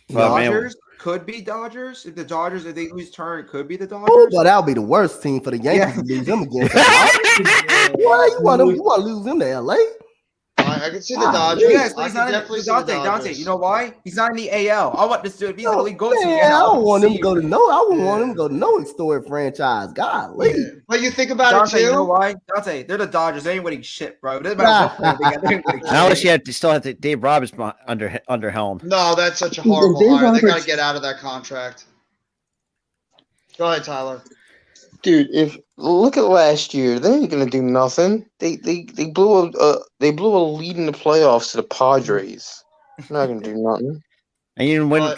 Dodgers could be Dodgers. If they lose Turner, it could be the Dodgers. Oh, but that'll be the worst team for the Yankees to lose them against. Why you want to lose them to LA? I can see the Dodgers. Yes, he's not definitely Dante. You know why? He's not in the AL. I want this dude. If he's in the league, go to. I don't want him to go to no. I wouldn't want him to go to no historic franchise. Golly. Yeah. But you think about Dante, it too. You know why? Dante, they're the Dodgers. They ain't winning shit, bro. Unless you still have Dave Roberts under helm. No, that's such a horrible hire. They got to get out of that contract. Go ahead, Tyler. Dude, if look at last year, they ain't gonna do nothing. They blew a lead in the playoffs to the Padres. They're not gonna do nothing. And you win.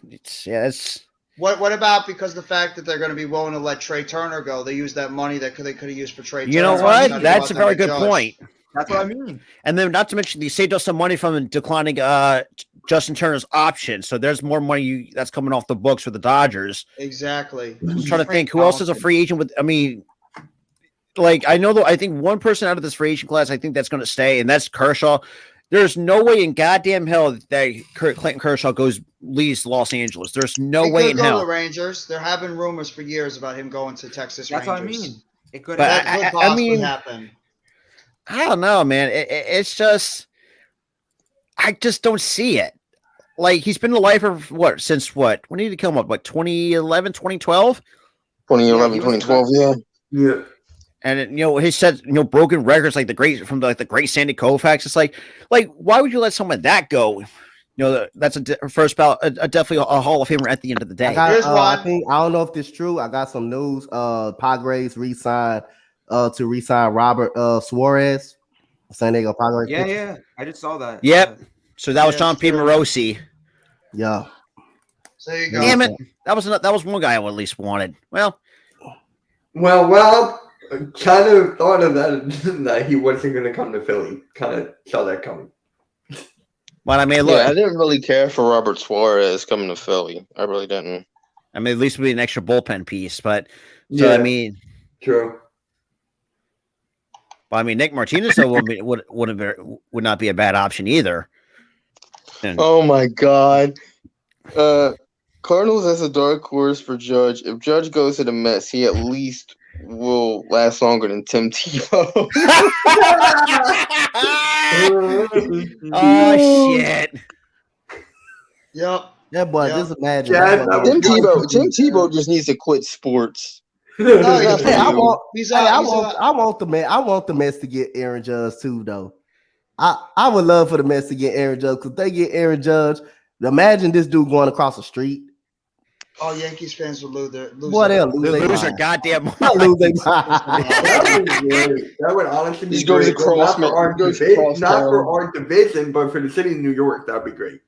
It's What about because of the fact that they're going to be willing to let Trey Turner go? They use that money that they could have used for Trey Turner. You know what? That's a very good point. That's what I mean. And then not to mention they saved us some money from declining Justin Turner's option. So there's more money that's coming off the books for the Dodgers. Exactly. I'm trying to think who else is a free agent with. I mean, like I know though. I think one person out of this free agent class, I think that's going to stay, and that's Kershaw. There's no way in goddamn hell that Clayton Kershaw leaves Los Angeles. There's no way in hell. The Rangers. There have been rumors for years about him going to Texas Rangers. That's what I mean. It could possibly happen. I don't know, man. It's just, I just don't see it. Like, he's been in the life of since what? When did he come up? 2011, 2012? 2011, 2012, yeah. Yeah. And, he said, broken records like the great Sandy Koufax. It's like, why would you let someone that go? That's first ballot, definitely a Hall of Famer at the end of the day. I don't know if this is true. I got some news. Padres re-signed to re-sign Robert Suarez, San Diego Padres. Yeah. I just saw that. Yep. So that was John P. Morosi. Yeah. So there you go. Damn it. That was one guy I at least wanted. Well, kind of thought of that he wasn't going to come to Philly. Kind of saw that coming. But I mean, look, I didn't really care for Robert Suarez coming to Philly. I really didn't. I mean, at least it would be an extra bullpen piece. But I mean, true. But I mean, Nick Martinez would not be a bad option either. Oh my God. Cardinals as a dark horse for Judge. If Judge goes to the Mets, he at least will last longer than Tim Tebow. Oh shit! Yep. Yeah, boy, just imagine. Tim Tebow just needs to quit sports. I want the Mets to get Aaron Judge too, though. I would love for the Mets to get Aaron Judge because they get Aaron Judge. Imagine this dude going across the street. Oh, Yankees fans would lose their goddamn mind. That would honestly be great. Not for our division, but for the city of New York, that'd be great.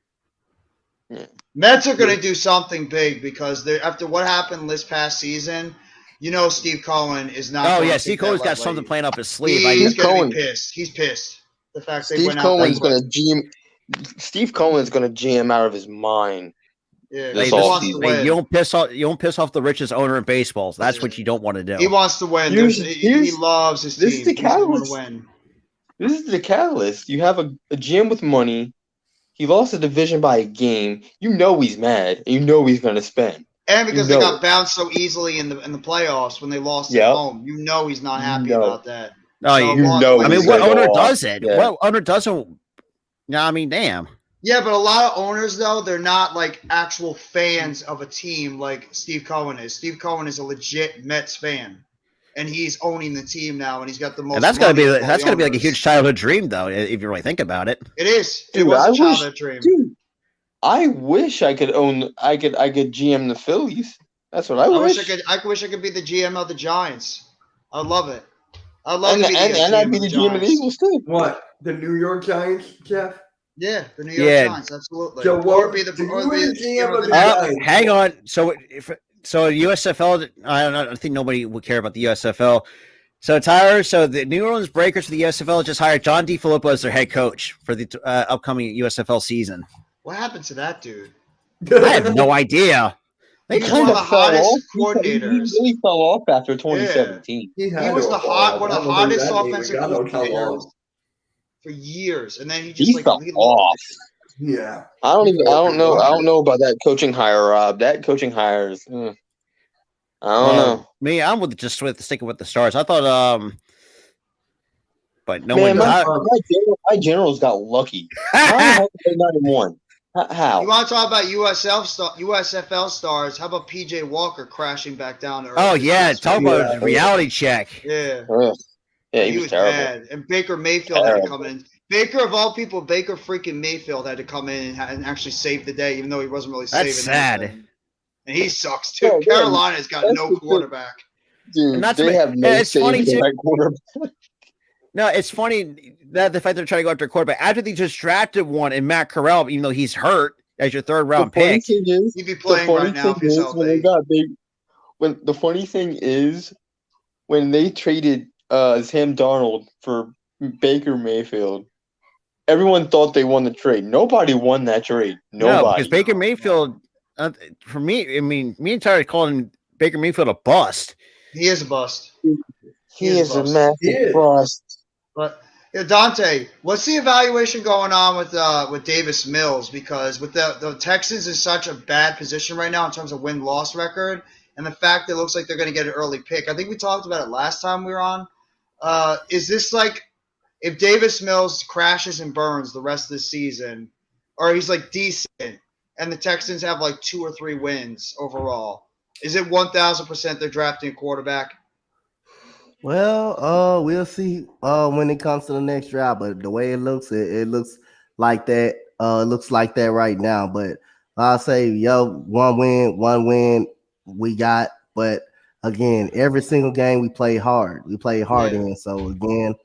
Yeah. Mets are going to do something big because after what happened this past season, Steve Cohen is not. Oh yeah, Steve Cohen's got something playing up his sleeve. He's going to be pissed. He's pissed. The fact Steve Cohen's going to GM out of his mind. Yeah, you don't piss off the richest owner in baseball. So that's what you don't want to do. He wants to win. He loves his team. This is the catalyst. This is the catalyst. You have a GM with money. He lost the division by a game. He's mad. And he's going to spend. And because they got bounced so easily in the playoffs when they lost at home, he's not happy about that. No, I mean, what owner does it? Yeah. What owner doesn't? I mean, damn. Yeah, but a lot of owners, though, they're not like actual fans of a team like Steve Cohen is. Steve Cohen is a legit Mets fan. and he's owning the team now, and he's got the most. And that's gonna be like a huge childhood dream, though, if you really think about it. It is. Dude, it was a childhood dream. Dude, I wish I could own. I could GM the Phillies. That's what I wish. I wish I could be the GM of the Giants. I love it. I'd love and, to be and I'd be the GM of the Eagles too. What? The New York Giants, Jeff? Yeah, the New York Giants, absolutely. So or be the GM of the Giants. Hang on. So USFL, I don't think nobody would care about the USFL. So Tyler, the New Orleans Breakers for the USFL just hired John DeFilippo as their head coach for the upcoming USFL season. What happened to that dude? I have no idea. They kind of the hottest coordinators. He really fell off after 2017. Yeah. He was one of the hottest offensive coordinators for years, and then he fell off. Yeah, I don't know about that coaching hire, Rob. That coaching hire is. I don't know. Me, I'm sticking with the Stars. I thought, but no one. My Generals got lucky. How did they not won? How? You want to talk about USFL stars? How about PJ Walker crashing back down to earth? Oh yeah, talk about reality check. Yeah, yeah, he was terrible. Bad. And Baker Mayfield had to come in. Baker of all people, Baker freaking Mayfield had to come in and actually save the day, even though he wasn't really saving. That's sad. Anything. And he sucks too. Yeah, Carolina's got no quarterback. Dude, they have no quarterback. No, it's funny that the fact they're trying to go after a quarterback after they just drafted one in Matt Corral, even though he's hurt as your third round pick. He'd be playing right now if he's healthy. The funny thing is when they traded Sam Darnold for Baker Mayfield, everyone thought they won the trade. Nobody won that trade. Nobody. No, because Baker Mayfield, for me, me and Tyler calling Baker Mayfield a bust. He is a bust. He is a massive bust. But Dante, what's the evaluation going on with Davis Mills? Because with the Texans in such a bad position right now in terms of win-loss record, and the fact that it looks like they're going to get an early pick. I think we talked about it last time we were on. Is this like if Davis Mills crashes and burns the rest of the season, or he's like decent, and the Texans have like 2 or 3 wins overall? Is it 1,000% they're drafting a quarterback? Well, we'll see when it comes to the next draft. But the way it looks looks like that. Looks like that right now. But I'll say, one win we got. But again, every single game we play hard. We play hard in. So again,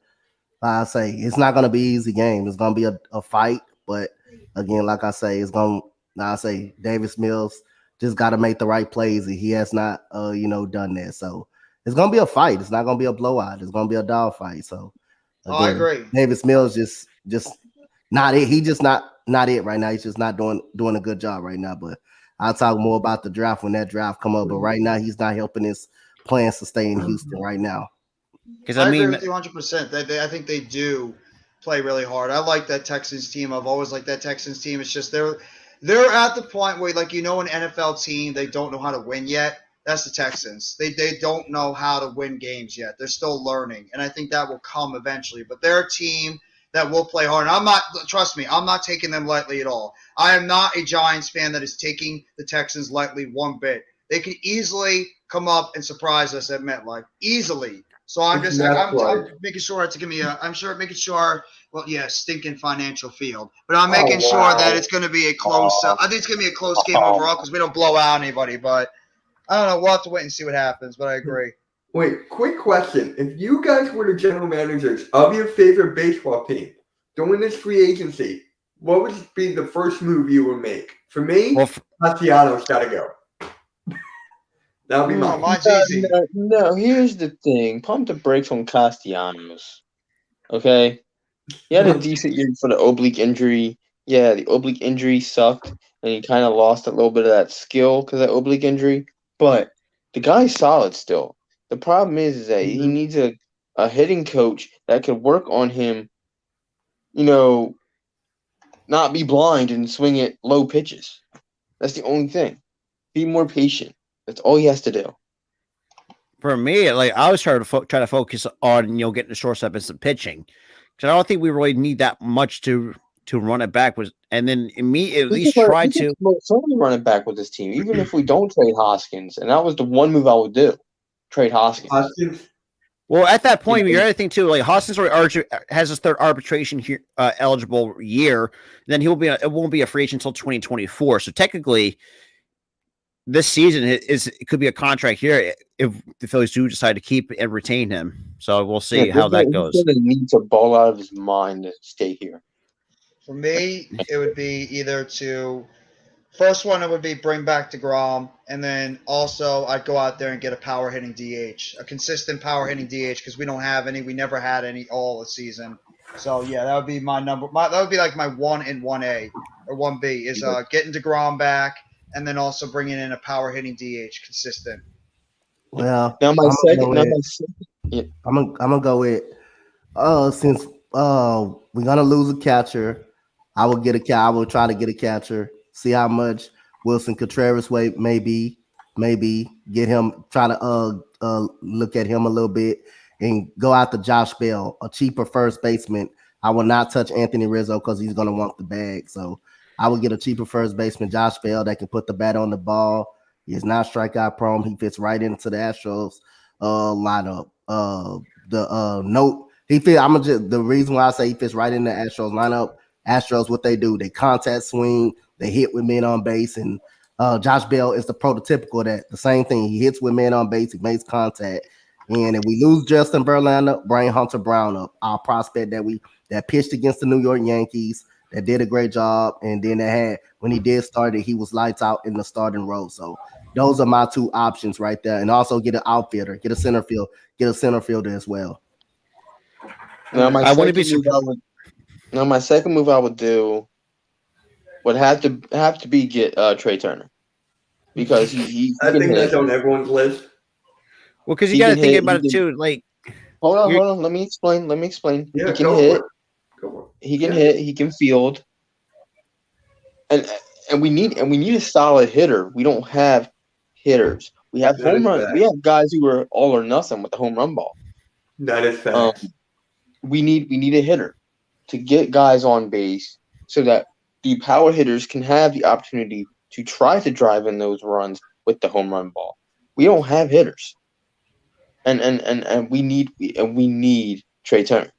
I say it's not gonna be an easy game. It's gonna be a fight. But again, like I say, Davis Mills just got to make the right plays, and he has not, done that. So it's gonna be a fight. It's not gonna be a blowout. It's gonna be a dog fight. So again, I agree. Davis Mills just not it. He just not it right now. He's just not doing a good job right now. But I'll talk more about the draft when that draft come up. But right now, he's not helping his plans to stay in Houston right now. Because I agree with you 100%. I think they do play really hard. I like that Texans team. I've always liked that Texans team. It's just they're at the point where, like, an NFL team, they don't know how to win yet. That's the Texans. They don't know how to win games yet. They're still learning, and I think that will come eventually. But they're a team that will play hard. And trust me, I'm not taking them lightly at all. I am not a Giants fan that is taking the Texans lightly one bit. They can easily come up and surprise us at MetLife. Easily. So I'm just I'm making sure it's going to be stinking financial field. But I'm making sure that it's going to be a close I think it's going to be a close game overall because we don't blow out anybody. But I don't know. We'll have to wait and see what happens. But I agree. Wait, quick question. If you guys were the general managers of your favorite baseball team during this free agency, what would be the first move you would make? For me, Castellanos got to go. That'll be mine. Mine's easy. No, here's the thing. Pump the brakes on Castellanos. Okay? He had a decent year for the oblique injury. Yeah, the oblique injury sucked, and he kind of lost a little bit of that skill because of that oblique injury. But the guy's solid still. The problem is that he needs a hitting coach that could work on him, not be blind and swing at low pitches. That's the only thing. Be more patient. That's all he has to do. For me, I was trying to focus on getting the shortstop and some pitching, because I don't think we really need that much to run it back. And then at least try to certainly run it back with this team, even if we don't trade Hoskins. And that was the one move I would do: trade Hoskins. Well, at that point, the other thing too, like Hoskins has his third arbitration here, eligible year, then it won't be a free agent until 2024. So technically, this season it could be a contract here if the Phillies do decide to keep and retain him. So we'll see how that goes. He's gonna need to ball out of his mind to stay here. For me, it would be either to first one, it would be bring back DeGrom, and then also I'd go out there and get a power hitting DH, a consistent power hitting DH, because we don't have any. We never had any all the season. So yeah, that would be my number. That would be like my 1 and 1A or 1B is getting DeGrom back, and then also bringing in a power hitting DH consistent. Well, I'm gonna go with since we're gonna lose a catcher, I will try to get a catcher. See how much Wilson Contreras weight maybe get him, try to look at him a little bit and go out to Josh Bell, a cheaper first baseman. I will not touch Anthony Rizzo because he's going to want the bag. So I will get a cheaper first baseman, Josh Bell, that can put the bat on the ball. He is not strikeout prone. He fits right into the Astros lineup. The reason why I say he fits right in the Astros lineup, Astros, what they do, they contact swing, they hit with men on base, and Josh Bell is the prototypical of that. The same thing. He hits with men on base, he makes contact. And if we lose Justin Verlander, bring Hunter Brown up, our prospect that pitched against the New York Yankees, that did a great job. And then when he did start it, he was lights out in the starting role. So those are my two options right there. And also get an outfielder, get a center fielder as well. Now my second move I would do would have to be get Trey Turner, because I think that's on everyone's list. Well, because you got to think about it too. Like, hold on. Let me explain. Yeah, he can hit. He can hit. He can field. And we need a solid hitter. We don't have hitters. We have home run. We have guys who are all or nothing with the home run ball. That is fact. We need a hitter to get guys on base so that the power hitters can have the opportunity to try to drive in those runs with the home run ball. We don't have hitters, and we need Trey Turner.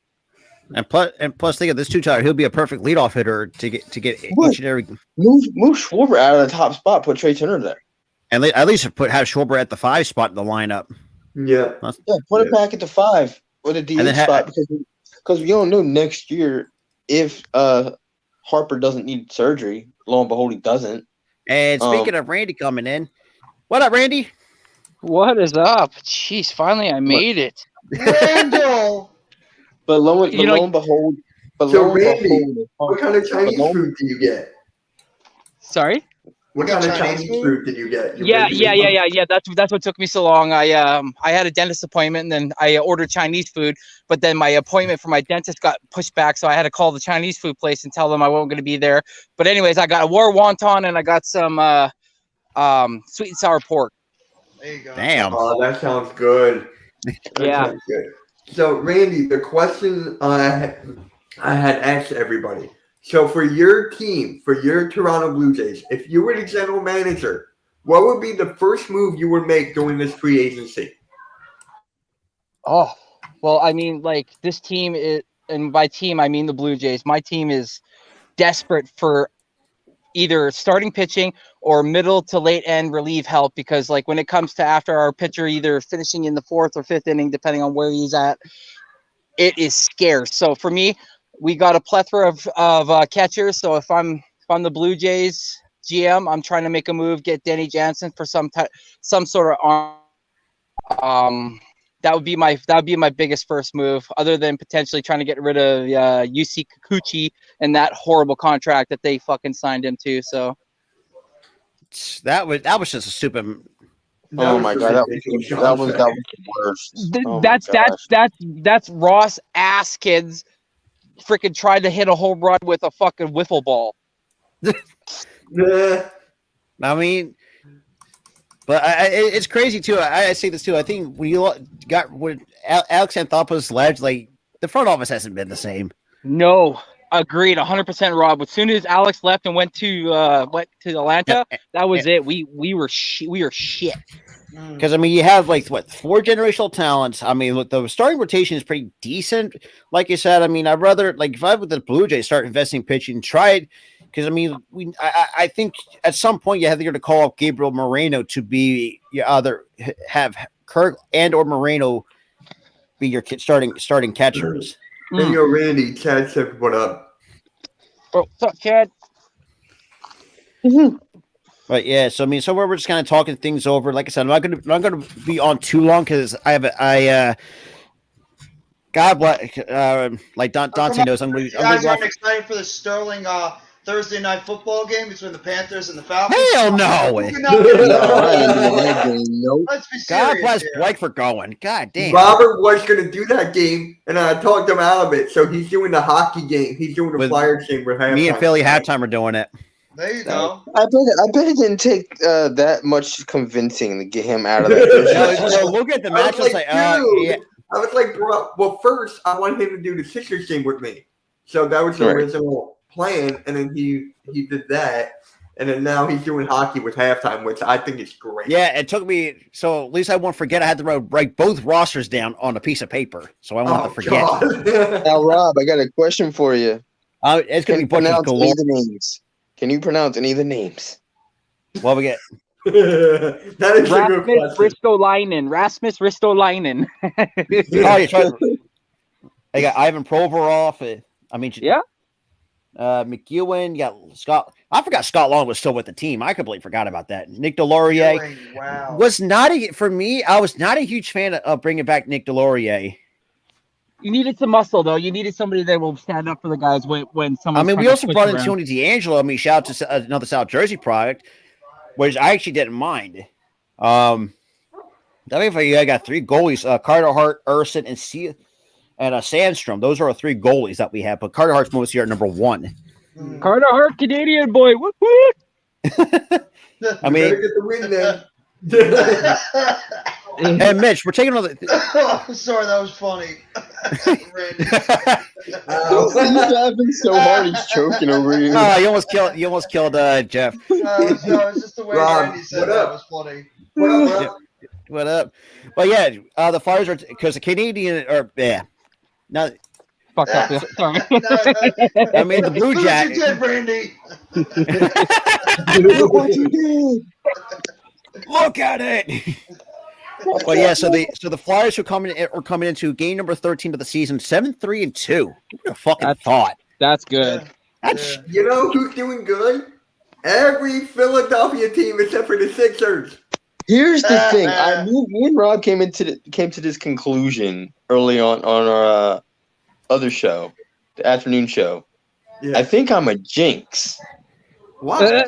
And plus, think of this Tyler. He'll be a perfect leadoff hitter to get each and every move Schwarber out of the top spot. Put Trey Turner there, and at least have Schwarber at the 5 spot in the lineup. Yeah, put it back at the 5 or the DH spot, because we don't know next year if Harper doesn't need surgery. Lo and behold, he doesn't. And speaking of Randy coming in, what up, Randy? What is up? Jeez, finally I made it. Randall! But lo and behold, what kind of Chinese food do you get? Sorry? What kind of Chinese food did you get? Yeah. That's what took me so long. I had a dentist appointment, and then I ordered Chinese food, but then my appointment for my dentist got pushed back, so I had to call the Chinese food place and tell them I wasn't going to be there. But anyways, I got a war wonton, and I got some sweet and sour pork. There you go. Damn. Oh, that sounds good. Yeah. So, Randy, the question I had asked everybody. So, for your team, for your Toronto Blue Jays, if you were the general manager, what would be the first move you would make during this free agency? Oh, well, I mean, like, this team is, and by team, I mean the Blue Jays. My team is desperate for either starting pitching or middle to late end relief help, because like when it comes to after our pitcher either finishing in the 4th or 5th inning, depending on where he's at, it is scarce. So for me, we got a plethora of catchers. So if I'm the Blue Jays GM, I'm trying to make a move, get Danny Jansen for some sort of arm. That would be my biggest first move, other than potentially trying to get rid of UC Kikuchi and that horrible contract that they fucking signed him to. So that was just a stupid. Oh my god, that was the worst. That's Ross ass kids freaking tried to hit a home run with a fucking wiffle ball. I mean. But it's crazy too. I say this too. I think when Alex Anthopoulos left, like the front office hasn't been the same. No, agreed, 100%, Rob. As soon as Alex left and went to Atlanta, that was it. We were shit. Because I mean, you have like 4 generational talents. I mean, look, the starting rotation is pretty decent. Like you said, I mean, I'd rather like if I with the Blue Jays start investing pitching, try it. Because I mean, I think at some point you have to call up Gabriel Moreno to be either have Kirk and or Moreno be your starting catchers. Hey, yo, Randy, Chad said what up? Oh, what's up, Chad? But yeah, so I mean, so we're just kind of talking things over. Like I said, I'm not gonna be on too long because God bless, like Dante knows, I'm You guys aren't excited for the Sterling Thursday night football game between the Panthers and the Falcons? Hell no! Let's be serious. God bless here. Blake for going. God damn. Robert was going to do that game, and I talked him out of it. So he's doing the hockey game. He's doing the Flyers game with halftime. Me and Philly halftime are doing it. There you go. I bet it didn't take that much convincing to get him out of that. No, look at the match. I was like, bro. Well, first I wanted him to do the Sixers game with me, so that was the original plan, and then he did that, and then now he's doing hockey with halftime, which I think is great. Yeah, it took me so at least I won't forget. I had to write both rosters down on a piece of paper, so I won't forget. Now, Rob, I got a question for you. It's gonna be pronounce any of the names. Can you pronounce any of the names? Well, we get. That is Rasmus Ristolainen. Rasmus Ristolainen. Oh, you tried. I got Ivan Provorov. I mean, yeah. McEwen. You got Scott. I forgot Scott Long was still with the team. I completely forgot about that. Nick Delorier was not for me. I was not a huge fan of bringing back Nick Delorier. You needed some muscle, though. You needed somebody that will stand up for the guys when someone. I mean, we also brought in Tony D'Angelo. I mean, shout out to another South Jersey product, which I actually didn't mind. I mean, I got 3 goalies: Carter Hart, Urson, and Sandstrom. Those are our 3 goalies that we have. But Carter Hart's most here at number 1. Carter Hart, Canadian boy. Whoop, whoop. I mean, get the win then. Hey, Mitch, we're taking another. Sorry, that was funny. He's laughing so hard he's choking over you. Oh, you almost killed Jeff. No, it's just the way Randy said that was funny. What up? Well, yeah, the Flyers are because the Canadian are now. Fuck up. Sorry. I mean, the Blue Jackets. Look at it. Well, yeah. So the Flyers are coming into game number 13 of the season, 7-3-2. Who would have fucking thought? That's good. You know who's doing good? Every Philadelphia team except for the Sixers. Here's the thing. Me and Rob came to this conclusion early on our other show, the afternoon show. Yeah. I think I'm a jinx. Why?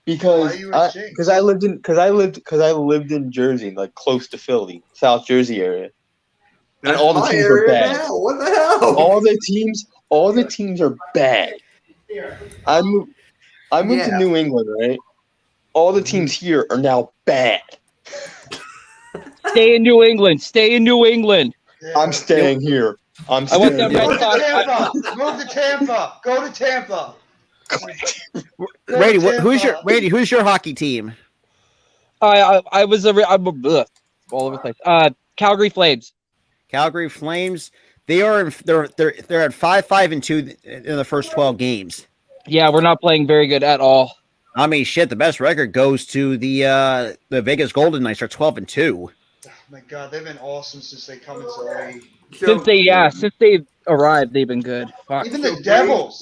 Because I lived in Jersey, like close to Philly, South Jersey area. That's and all the teams are bad. Now. What the hell? All the teams are bad. I moved to New England, right? All the teams here are now bad. Stay in New England. Stay in New England. Yeah. I'm staying here. Move to Tampa. Go to Tampa. Randy, who's your hockey team? I'm all over the place. Calgary Flames. Calgary Flames. They're at 5-5-2 in the first 12 games. Yeah, we're not playing very good at all. I mean, shit. The best record goes to the Vegas Golden Knights. Are 12-2. Oh my God, they've been awesome since they come into the league. Since they arrived, they've been good. Fuck. Even the Devils.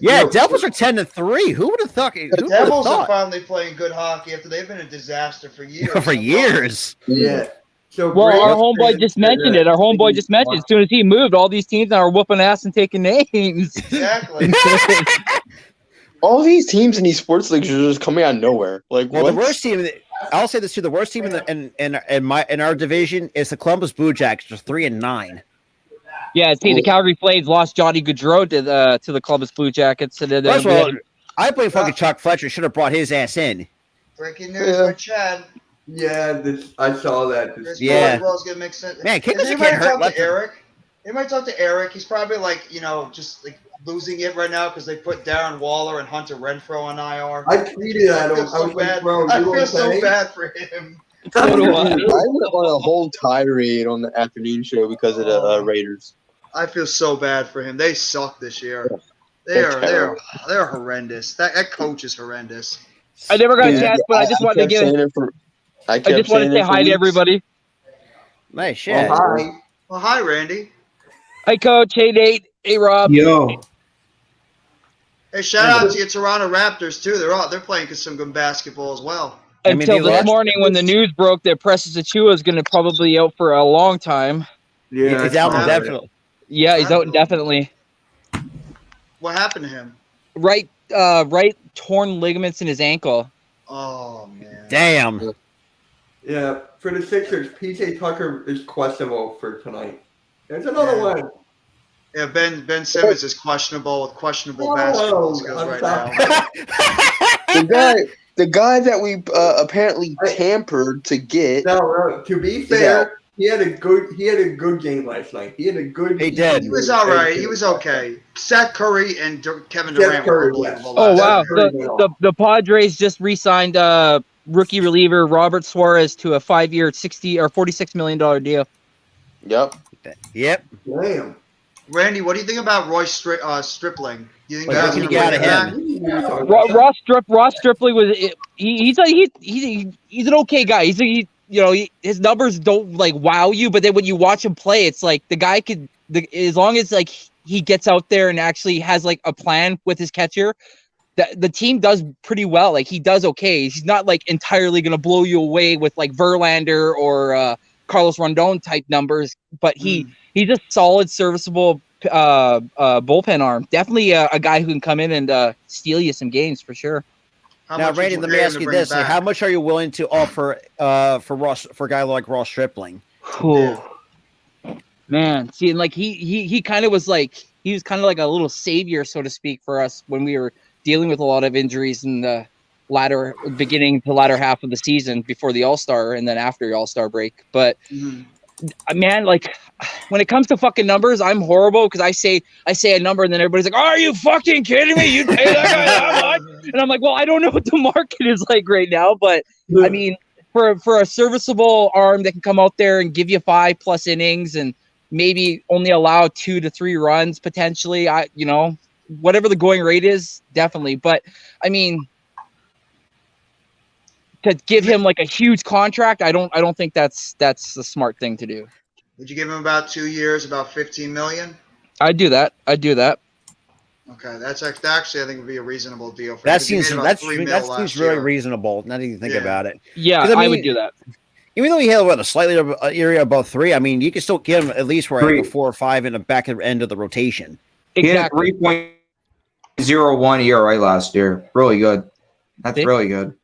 Devils are 10-3. Who would have thought? The Devils are finally playing good hockey after they've been a disaster for years. For years. Yeah. So our homeboy just mentioned it. Our homeboy just mentioned as soon as he moved, all these teams now are whooping ass and taking names. Exactly. All these teams in these sports leagues are just coming out of nowhere. Like, the worst team. I'll say this too: the worst team in our division is the Columbus Blue Jackets, just 3-9. Yeah, the Calgary Flames lost Johnny Gaudreau to the Columbus Blue Jackets. First of all, I blame fucking Chuck Fletcher. Should have brought his ass in. Breaking news for Chad. Yeah, I saw that. Man, kickers can't hurt. They might talk to Eric. He's probably just losing it right now because they put Darren Waller and Hunter Renfroe on IR. I tweeted at him. I feel so bad for him. So do I. I went on a whole tirade on the afternoon show because of the Raiders. I feel so bad for him. They suck this year. They're horrendous. That coach is horrendous. I never got a chance, but I just wanted to give. I just want to say hi to everybody. Nice shit. Hi. Well, hi, Randy. Hi, Coach. Hey, Nate. Hey, Rob. Yo. Hey, shout out to your Toronto Raptors too. They're playing some good basketball as well. Until this morning when the news broke that Precious Achiuwa is going to probably be out for a long time. Yeah, he's out indefinitely. Yeah, he's out indefinitely. What happened to him? Right torn ligaments in his ankle. Oh man. Damn. Yeah, for the Sixers, PJ Tucker is questionable for tonight. There's another one. Yeah, Ben Simmons is questionable with questionable basketball skills right now. The guy that we apparently tampered to get. No, to be fair, he had a good game last night. He did. He was all right. He was okay. Seth Curry and Kevin Durant were unbelievable. Oh wow, the Padres just re-signed rookie reliever Robert Suarez to a 5-year $46 million deal. Yep. Damn. Randy, what do you think about Roy Stripling? You think that's going to get out of him? Ross Stripling was he's an okay guy. His numbers don't like wow you, but then when you watch him play, it's like the guy could as long as like he gets out there and actually has like a plan with his catcher, the team does pretty well. Like he does okay. He's not like entirely going to blow you away with like Verlander or Carlos Rondon type numbers, but he's a solid, serviceable bullpen arm. Definitely a guy who can come in and steal you some games for sure. Now, Randy, let me ask you this: how much are you willing to offer for a guy like Ross Stripling? Cool. Man, see, and like he kind of was like he was kind of like a little savior, so to speak, for us when we were dealing with a lot of injuries in the beginning to latter half of the season before the All-Star and then after the All-Star break. But man, like when it comes to fucking numbers, I'm horrible because I say a number and then everybody's like, "Are you fucking kidding me? You pay that guy that much?" And I'm like, "Well, I don't know what the market is like right now, but I mean, for a serviceable arm that can come out there and give you 5+ innings and maybe only allow 2 to 3 runs potentially, whatever the going rate is, definitely. But I mean, to give him like a huge contract, I don't think that's the smart thing to do. Would you give him about 2 years, about $15 million? I'd do that. Okay, that's actually I think would be a reasonable deal for that him. Seems really reasonable. Now that you think about it, yeah, I would do that. Even though he had a slightly area above 3, I mean, you can still get him at least for like a 4 or 5 in the back end of the rotation. Exactly. He had 3.01 ERA last year. Really good. That's really good.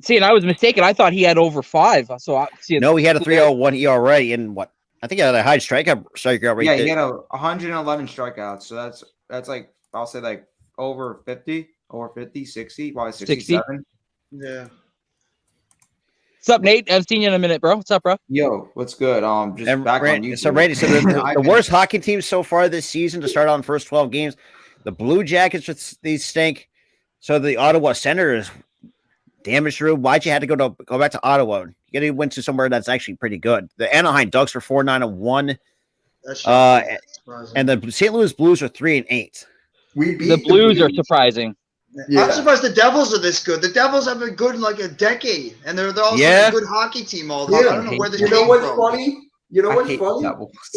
See, and I was mistaken. I thought he had over 5. So no, he had a 3.01 ERA in what? I think he had a high strikeout rate. Yeah, he had 111 strikeouts. So that's like I'll say like over 50, 60, probably 67. Yeah. What's up, Nate? I haven't seen you in a minute, bro. What's up, bro? Yo, what's good? Just back on YouTube. So, Randy, the worst hockey teams so far this season to start on the first 12 games, the Blue Jackets, these stink. So the Ottawa Senators, damaged through. Why'd you have to go back to Ottawa? You got to went to somewhere that's actually pretty good. The Anaheim Ducks are 4-9-1. And the St. Louis Blues are 3-8. The Blues are surprising. Yeah. I'm surprised the Devils are this good. The Devils have been good in like a decade, and they're also a good hockey team all the time. I don't know where this came from. You know what's funny?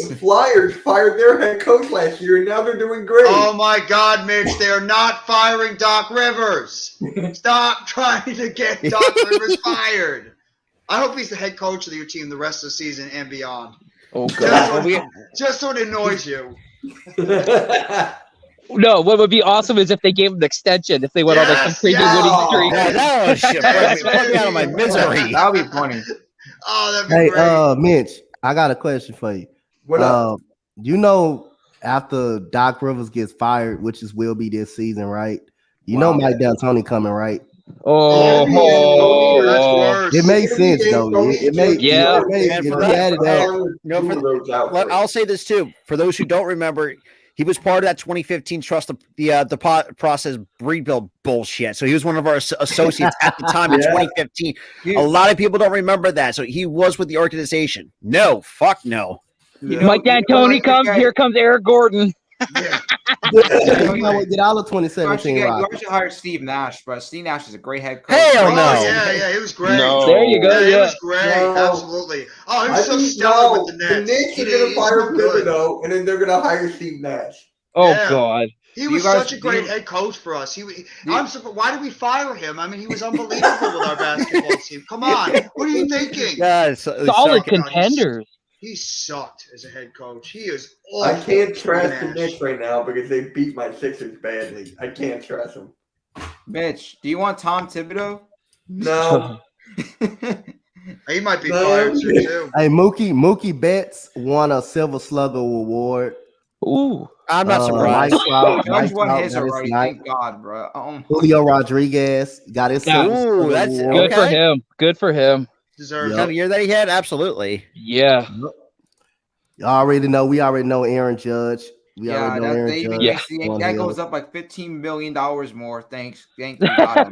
The Flyers fired their head coach last year, and now they're doing great. Oh my God, Mitch! They are not firing Doc Rivers. Stop trying to get Doc Rivers fired. I hope he's the head coach of your team the rest of the season and beyond. Oh God! Just so it annoys you. No, what would be awesome is if they gave him an extension, if they went on like some crazy winning streak. That shit. Put me out of my misery. That would be funny. Oh, that'd be great. Mitch, I got a question for you. What up? After Doc Rivers gets fired, which will be this season, right? Mike D'Antoni coming, right? That's worse. It makes sense though. I'll say this too. For those who don't remember, He was part of that 2015 trust the process rebuild bullshit. So he was one of our associates at the time in 2015. A lot of people don't remember that. So he was with the organization. No, fuck no. Mike D'Antoni comes. Here comes Eric Gordon. Yeah. Get out of 2017. You actually hired Steve Nash, but Steve Nash is a great head coach. Hell no. Yeah, he was great. No. There you go. Yeah, he was great. No. Absolutely. Oh, he was so stellar with the Nets. The Knicks are going to fire Thibodeau, and then they're going to hire Steve Nash. Oh, God. He was such a great head coach for us. I'm surprised. Why did we fire him? I mean, he was unbelievable with our basketball team. Come on. What are you thinking? Solid contenders. He sucked as a head coach. He is awful. I can't trust the Knicks right now because they beat my Sixers badly. I can't trust them. Mitch, do you want Tom Thibodeau? No. He might be fired too. Hey, Mookie Betts won a Silver Slugger award. Ooh. I'm not surprised. Judge won his already. Thank God, bro. Julio Rodriguez got his Silver Slugger that's award. Good for him. Good for him. Deserves Kind of year that he had, absolutely. Yeah. We already know Aaron Judge. That goes up like $15 million more. Thank you, God.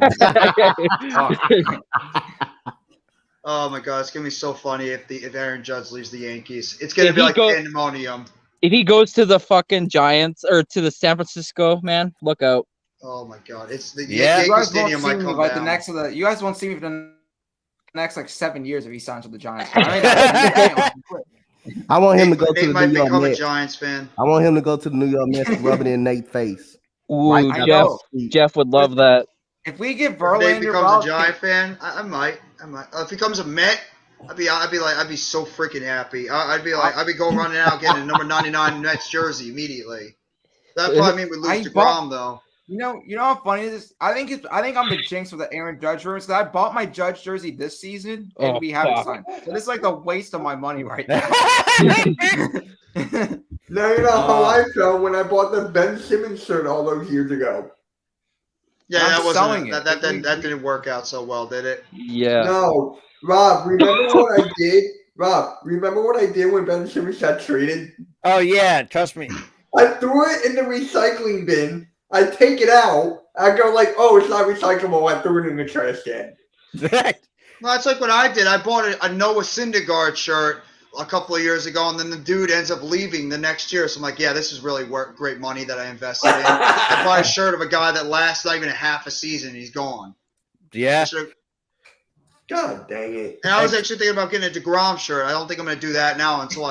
Oh my God, it's gonna be so funny if Aaron Judge leaves the Yankees. It's gonna be like pandemonium. If he goes to the fucking Giants or to the San Francisco, man, look out. Oh my God, it's the Yankee Stadium might come down. You guys won't see me for the next like 7 years if he signs with the Giants. I want him to go to the might New York become Mets. a Giants fan. I want him to go to the New York Mets and rub it in Nate's face. Ooh, Jeff would love that. If we get Verlander, Verlander, if Nate becomes a Giant fan, I might. If he becomes a Met, I'd be so freaking happy. I'd be going running out getting a number 99 Mets jersey immediately. That probably mean we lose DeGrom though. You know how funny it is? I think I'm the jinx with the Aaron Judge rumors. I bought my Judge jersey this season and we haven't signed. So it's like the waste of my money right now. Now you know how I felt when I bought the Ben Simmons shirt all those years ago. Yeah, that didn't work out so well, did it? Yeah. No, Rob. Remember what I did? Rob, remember what I did when Ben Simmons got traded? Oh yeah, trust me. I threw it in the recycling bin. I take it out. I go like, oh, it's not recyclable. I threw it in the trash can. Well, that's like what I did. I bought a Noah Syndergaard shirt a couple of years ago, and then the dude ends up leaving the next year. So I'm like, yeah, this is really great money that I invested in. I bought a shirt of a guy that lasts not even a half a season, and he's gone. Yeah. God dang it. And I was actually thinking about getting a DeGrom shirt. I don't think I'm going to do that now until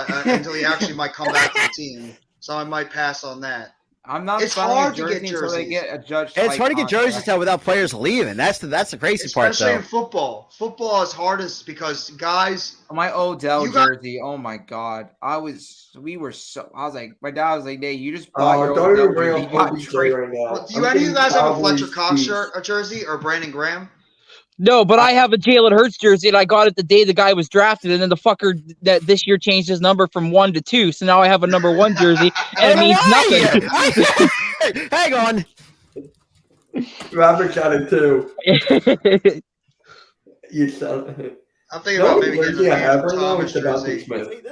he actually might come back to the team. So I might pass on that. I'm not. It's hard to get jerseys. They get a Judge. It's hard to get jerseys now without players leaving. That's the crazy part, though. Especially in football. Football is hardest because guys. My Odell jersey. Oh my God! I was like, my dad was like, "Hey, you just bought your Odell jersey." Well, do any of you guys have a Fletcher Cox shirt, a jersey, or Brandon Graham? No, but I have a Jalen Hurts jersey, and I got it the day the guy was drafted, and then the fucker that this year changed his number from 1 to 2, so now I have a number 1 jersey, and it means nothing. Hang on. Robert got it too. You sound. I'm thinking about maybe getting a Thomas jersey.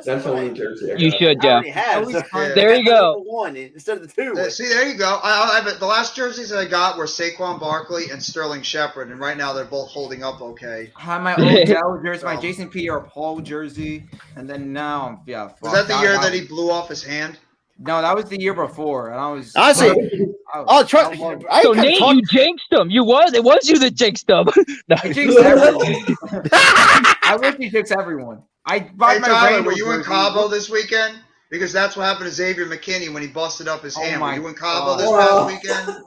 That's the only jersey. You should, yeah. There you go. One instead of the 2. See, there you go. The last jerseys that I got were Saquon Barkley and Sterling Shepard, and right now they're both holding up okay. I had my Odell jersey, my Jason Pierre-Paul jersey, and then now was that the year that he blew off his hand? No, that was the year before, and I was honestly. Trust me. So Nate, you jinxed him. It was you that jinxed him. I jinxed everyone. I wish he jinxed everyone. I bought my Tyler, were you in Cabo this weekend? Because that's what happened to Xavier McKinney when he busted up his hand. Were you in Cabo this past weekend?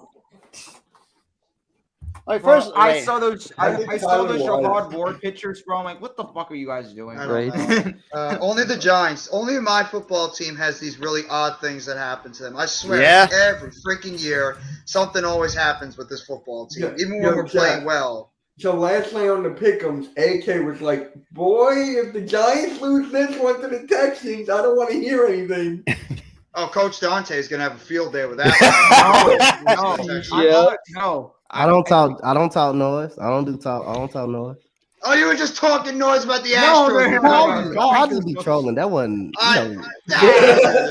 First, I saw those Jahad Ward pictures, bro. I'm like, what the fuck are you guys doing? Only the Giants. Only my football team has these really odd things that happen to them. I swear, every freaking year, something always happens with this football team, even when we're playing well. So last night on the Pick'ems, AK was like, boy, if the Giants lose this one to the Texans, I don't want to hear anything. Oh, Coach Dante is going to have a field day with that. No. I don't talk noise. I don't talk noise. Oh, you were just talking noise about the No, Astros. I'll just be trolling. That wasn't, Yeah.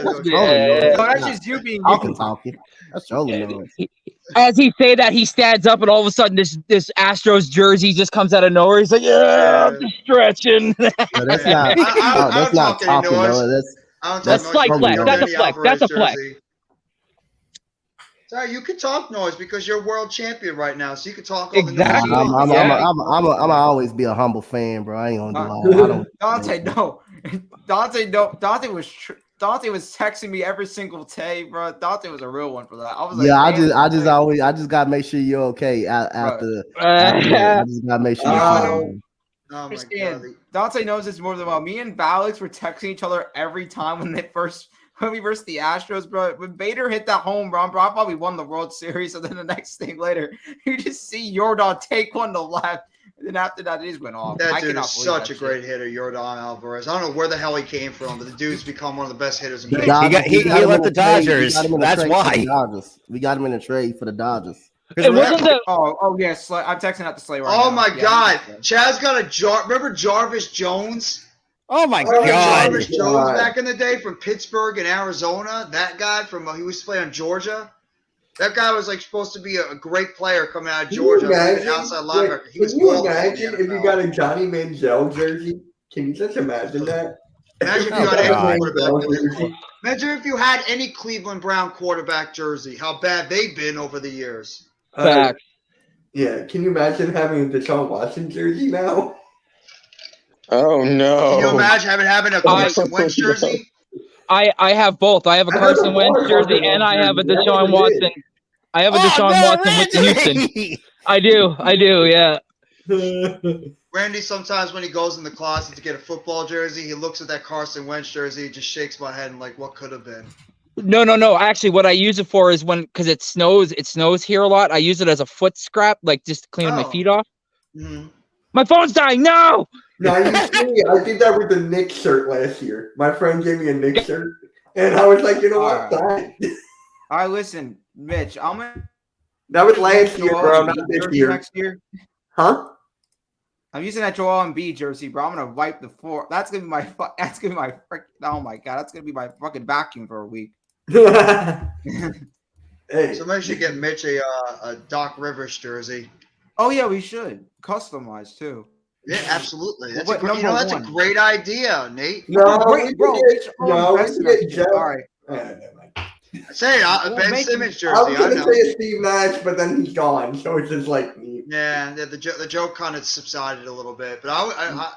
trolling. No, that's just you being talking. That's trolling noise. As he say that, he stands up, and all of a sudden, this Astros jersey just comes out of nowhere. He's like, "Yeah, I'm just stretching." No, that's not. That's not talking noise. That's slight flex. That's a flex. That's a flex. Sorry, you can talk noise because you're world champion right now, so you can talk all the noise. I'm always be a humble fan, bro. I ain't gonna do all. Dante was texting me every single day, bro. Dante was a real one for that. I was like, I just gotta make sure you're okay after. I just gotta make sure you're fine. Oh my God. Dante knows this more than well. Me and Alex were texting each other every time when we versed the Astros, bro. When Bader hit that home run, bro, I probably won the World Series. And then the next thing later, you just see Yordan take one to left. And then after that, it just went off. That dude is such a great hitter, Yordan Alvarez. I don't know where the hell he came from, but the dude's become one of the best hitters in baseball. He left the Dodgers. That's why. We got him in a trade for the Dodgers. It wasn't yes. I'm texting out the Slay right now. Oh my God. Chaz got a remember Jarvis Jones? Oh my God. Jarvis Jones back in the day from Pittsburgh and Arizona. That guy he used to play on Georgia. That guy was like supposed to be a great player coming out of Georgia. Outside linebacker. Can you imagine if you got a Johnny Manziel jersey? Can you just imagine that? Imagine if you had any quarterback jersey. Imagine if you had any Cleveland Brown quarterback jersey. How bad they've been over the years. Yeah, can you imagine having a Deshaun Watson jersey now? Oh no! Can you imagine having a Carson Wentz jersey? I have both. I have a Carson Wentz jersey and I have a Deshaun Watson. I have a Deshaun Watson with Houston. I do. Yeah. Randy, sometimes when he goes in the closet to get a football jersey, he looks at that Carson Wentz jersey, just shakes my head and like, what could have been? No. Actually, what I use it for is because it snows here a lot. I use it as a foot scrap, like just cleaning my feet off. Mm-hmm. My phone's dying. No. No, you see, I did that with the Knicks shirt last year. My friend gave me a Knicks shirt, and I was like, you know what? Fine. All right, listen, Mitch. That was last year, bro. Not this year. Next year. Huh? I'm using that Joel Embiid jersey, bro. I'm gonna wipe the floor. That's gonna be my. Oh my God, that's gonna be my fucking vacuum for a week. Hey. So maybe you should get Mitch a Doc Rivers jersey. Oh yeah, we should customize too. Yeah, absolutely. That's a great idea, Nate. No, bro. All right. Say Ben Simmons jersey. I was gonna say Steve Nash, but then he's gone, so it's just like me. Yeah, the joke kind of subsided a little bit, but I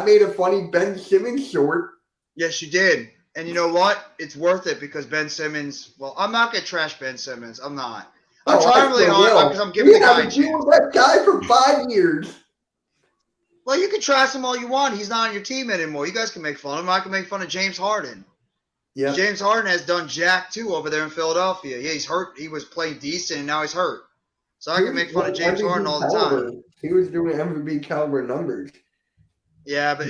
made a funny Ben Simmons short. Yes, you did, and you know what? It's worth it because Ben Simmons. Well, I'm not gonna trash Ben Simmons. I'm not. I'm trying really hard because I'm giving the guy a chance. You were that guy for 5 years. Well, you can trash him all you want. He's not on your team anymore. You guys can make fun of him. I can make fun of James Harden. Yeah. James Harden has done jack too over there in Philadelphia. Yeah, he's hurt. He was playing decent, and now he's hurt. So I can make fun of James Harden all the time. He was doing MVP caliber numbers. Yeah, but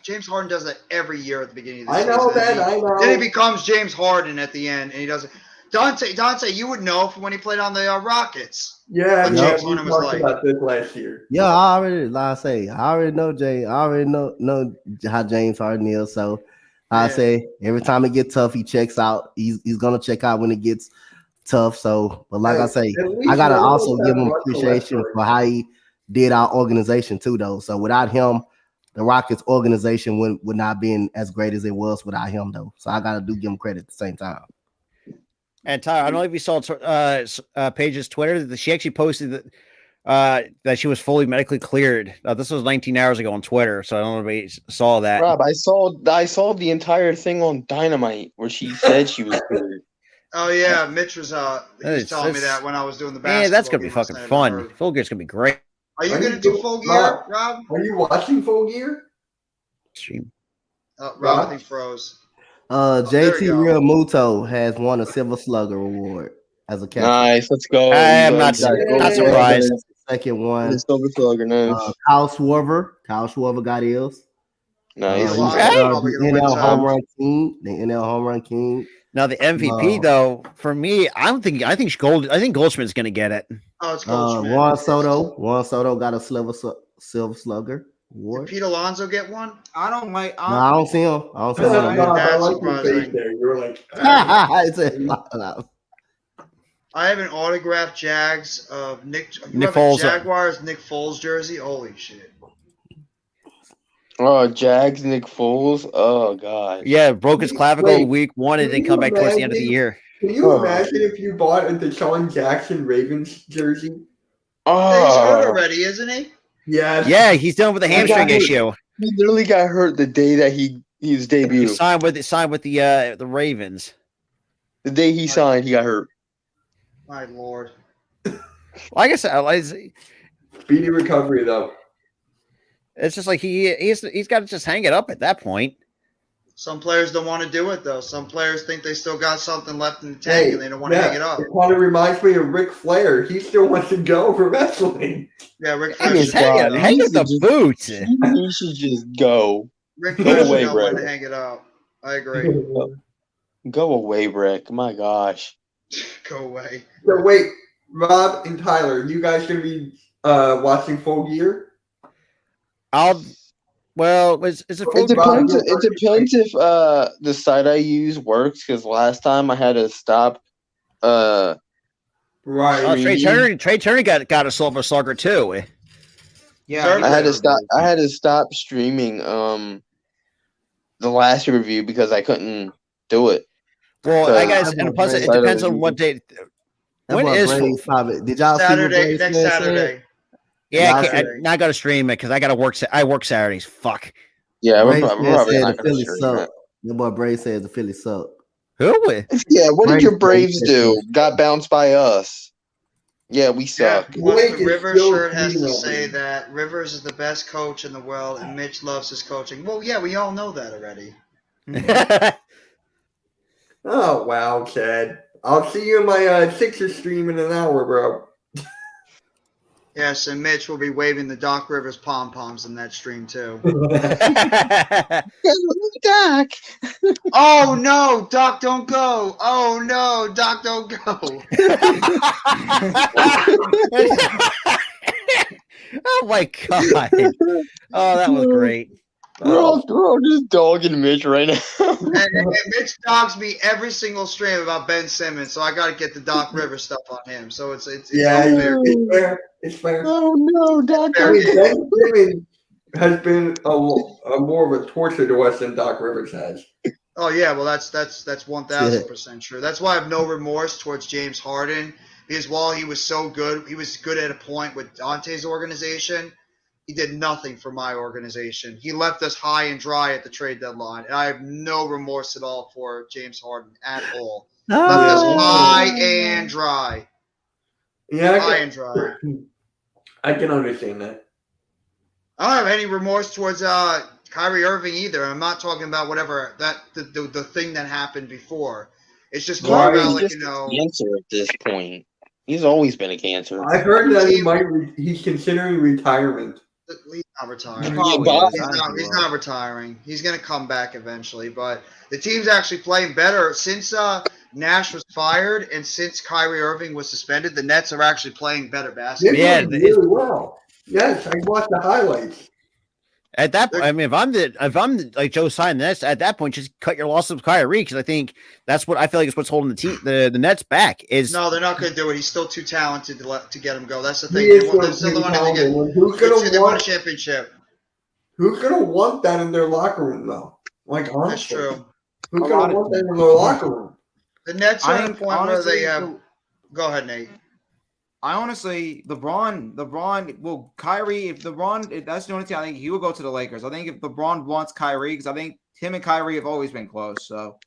James Harden does that every year at the beginning of the season. I know. Then he becomes James Harden at the end, and he doesn't. Dante, you would know from when he played on the Rockets. Yeah, James Harden was like about this last year. Yeah, I already know James. I already know how James Harden is. So I say every time it gets tough, he checks out. He's gonna check out when it gets tough. So, but like I say, I gotta also give him appreciation for how he did our organization too, though. So without him, the Rockets organization would not been as great as it was without him, though. So I gotta give him credit at the same time. And Tyler, I don't know if you saw Paige's Twitter that she actually posted that she was fully medically cleared. This was 19 hours ago on Twitter, so I don't know if you saw that. Rob, I saw the entire thing on Dynamite where she said she was cleared. Oh yeah, Mitch was telling me that when I was doing the basketball. Yeah, that's gonna be fucking fun. Full Gear's gonna be great. Are you gonna do Full Gear, Rob? Are you watching Full Gear? Stream. Rob, I think froze. JT Realmuto has won a Silver Slugger award as a captain. Nice, let's go. I am not surprised. Second one. Silver Slugger, nice. Kyle Schwarber got his. Nice. The NL home run king. Now the MVP though, for me, I think Goldschmidt's going to get it. Oh, it's Goldschmidt. Juan Soto got a Silver Slugger award. Did Pete Alonso get one? I don't like. No, I don't see him. I don't see him. I like your face there. You were like, I have an autographed Jags of Nick Foles. Jaguars Nick Foles jersey. Holy shit. Oh, Jags, Nick Foles. Oh god. Yeah, broke his clavicle week 1 and then come back towards the end of the year. Can you imagine if you bought a Deshaun Jackson Ravens jersey? Oh, he's hurt already, isn't he? Yes. Yeah, he's dealing with a hamstring issue. He literally got hurt the day that he was debuted. He signed with the Ravens. The day he signed, he got hurt. My lord. Like I said, Speedy recovery though. It's just like he's got to just hang it up at that point. Some players don't want to do it though. Some players think they still got something left in the tank and they don't want to hang it up. It kind of reminds me of Ric Flair. He still wants to go for wrestling. Yeah, Ric Flair. Hang up the boots. He should just go. Ric Flair should not want to hang it up. I agree. Go away, Rick. My gosh. Go away. So wait, Rob and Tyler, you guys gonna be watching Full Gear? Well, is it full? It depends if the site I use works, because last time I had to stop. Right. Trey Turner got a Silver Slugger too. Yeah, I had to stop streaming the last review because I couldn't do it. Well, I guess, and plus it depends on what day. When is did y'all Saturday? See Next Saturday. Yeah, I got to stream it because I got to work. I work Saturdays. Fuck. Yeah, we're probably not the going Phillies to suck. Your boy Braves says the Phillies suck. Who? Yeah, what did your Braves do? Got bounced by us. Yeah, we suck. Yeah, well, the Rivers shirt has to say that Rivers is the best coach in the world and Mitch loves his coaching. Well, yeah, we all know that already. Oh, wow, Chad. I'll see you in my Sixers stream in an hour, bro. Yes, and Mitch will be waving the Doc Rivers pom-poms in that stream, too. Doc! Oh, no, Doc, don't go. Oh, no, Doc, don't go. Oh, my God. Oh, that was great. We're all just dogging Mitch right now. and Mitch dogs me every single stream about Ben Simmons, so I got to get the Doc Rivers stuff on him. So it's fair. It's fair. Oh no, Doc! I mean, Ben Simmons has been a more of a torture to us than Doc Rivers has. Oh yeah, well that's 1000% true. That's why I have no remorse towards James Harden, because while he was so good, he was good at a point with Dante's organization. He did nothing for my organization. He left us high and dry at the trade deadline, and I have no remorse at all for James Harden at all. Left us high and dry. Yeah, high and dry. I can understand that. I don't have any remorse towards Kyrie Irving either. I'm not talking about whatever the thing that happened before. It's just more about cancer at this point. He's always been a cancer. I heard that he's considering retirement. He's not retiring. He's not retiring. He's going to come back eventually. But the team's actually playing better since Nash was fired and since Kyrie Irving was suspended. The Nets are actually playing better basketball. Yeah, really well. Yes, I watched the highlights. At that point, I mean, if I'm like Joe signing this, at that point, just cut your losses with Kyrie, because I think that's what I feel like is what's holding the Nets back. Is no, they're not going to do it. He's still too talented to get him go. That's the thing. Who's they want a championship. Who's going to want that in their locker room, though? Like, honestly, that's true. Who's going to want that in their locker room? The Nets are at a point where they have. Go ahead, Nate. I honestly, Kyrie, if that's the only thing I think he will go to the Lakers. I think if LeBron wants Kyrie, because I think him and Kyrie have always been close. So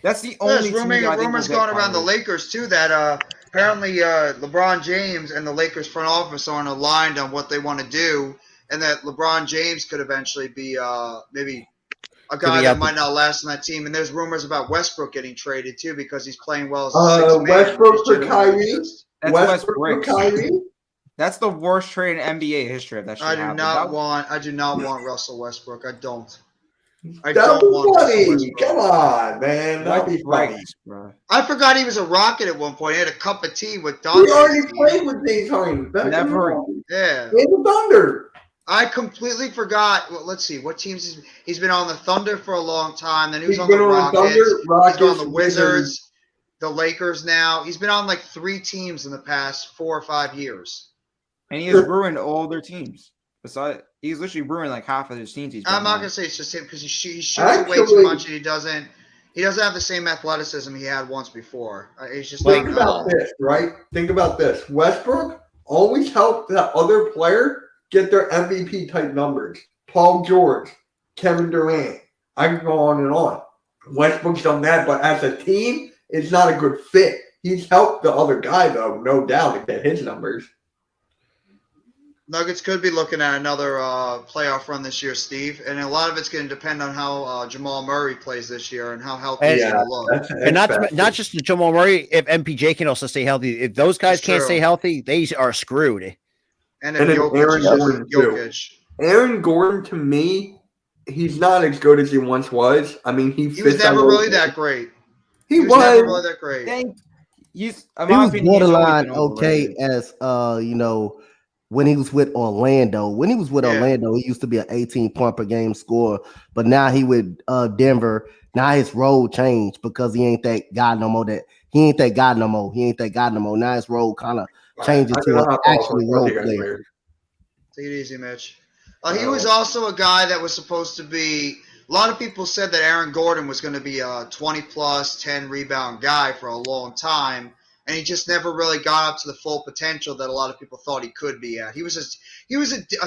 that's the only rumors going around the Lakers too that apparently LeBron James and the Lakers front office aren't aligned on what they want to do, and that LeBron James could eventually be maybe a guy that might not last on that team. And there's rumors about Westbrook getting traded too because he's playing well as a sixth man. Westbrook for Kyrie. That's Westbrook. That's the worst trade in NBA history. If that I do not want Russell Westbrook. I don't. I That'd don't be want Russell funny. Westbrook. Come on, man. That'd be funny. Bro. I forgot he was a Rocket at one point. He had a cup of tea with He Dante. already played with James Harden. Never. Yeah. In the Thunder. I completely forgot. Well, let's see. What teams he's been on the Thunder for a long time. Then he was He's on the been on the Rockets. Thunder, He's been on the Rockets, Wizards, the Lakers now. He's been on like 3 teams in the past 4 or 5 years. And he has ruined all their teams. Besides, he's literally ruined like half of his teams. I'm not gonna say it's just him because he shoots way too much and he doesn't have the same athleticism he had once before. He's just think about this, right? Think about this. Westbrook always helped that other player get their MVP type numbers. Paul George, Kevin Durant. I can go on and on. Westbrook's done that, but as a team, it's not a good fit. He's helped the other guy, though, no doubt, to get his numbers. Nuggets could be looking at another playoff run this year, Steve, and a lot of it's going to depend on how Jamal Murray plays this year and how healthy he's going to look. And not just Jamal Murray, if MPJ can also stay healthy. If those guys can't stay healthy, they are screwed. And if Jokic. Aaron Gordon, to me, he's not as good as he once was. I mean, he was never really that great. He was never really that great. He was borderline okay as when he was with Orlando. When he was with Orlando, he used to be an 18-point per game scorer. But now he with Denver. Now his role changed because he ain't that guy no more. He ain't that guy no more. Now his role kind of changes to an actually role player. Take it easy, Mitch. He was also a guy that was supposed to be – a lot of people said that Aaron Gordon was going to be a 20-plus, 10-rebound guy for a long time. And he just never really got up to the full potential that a lot of people thought he could be at. He was a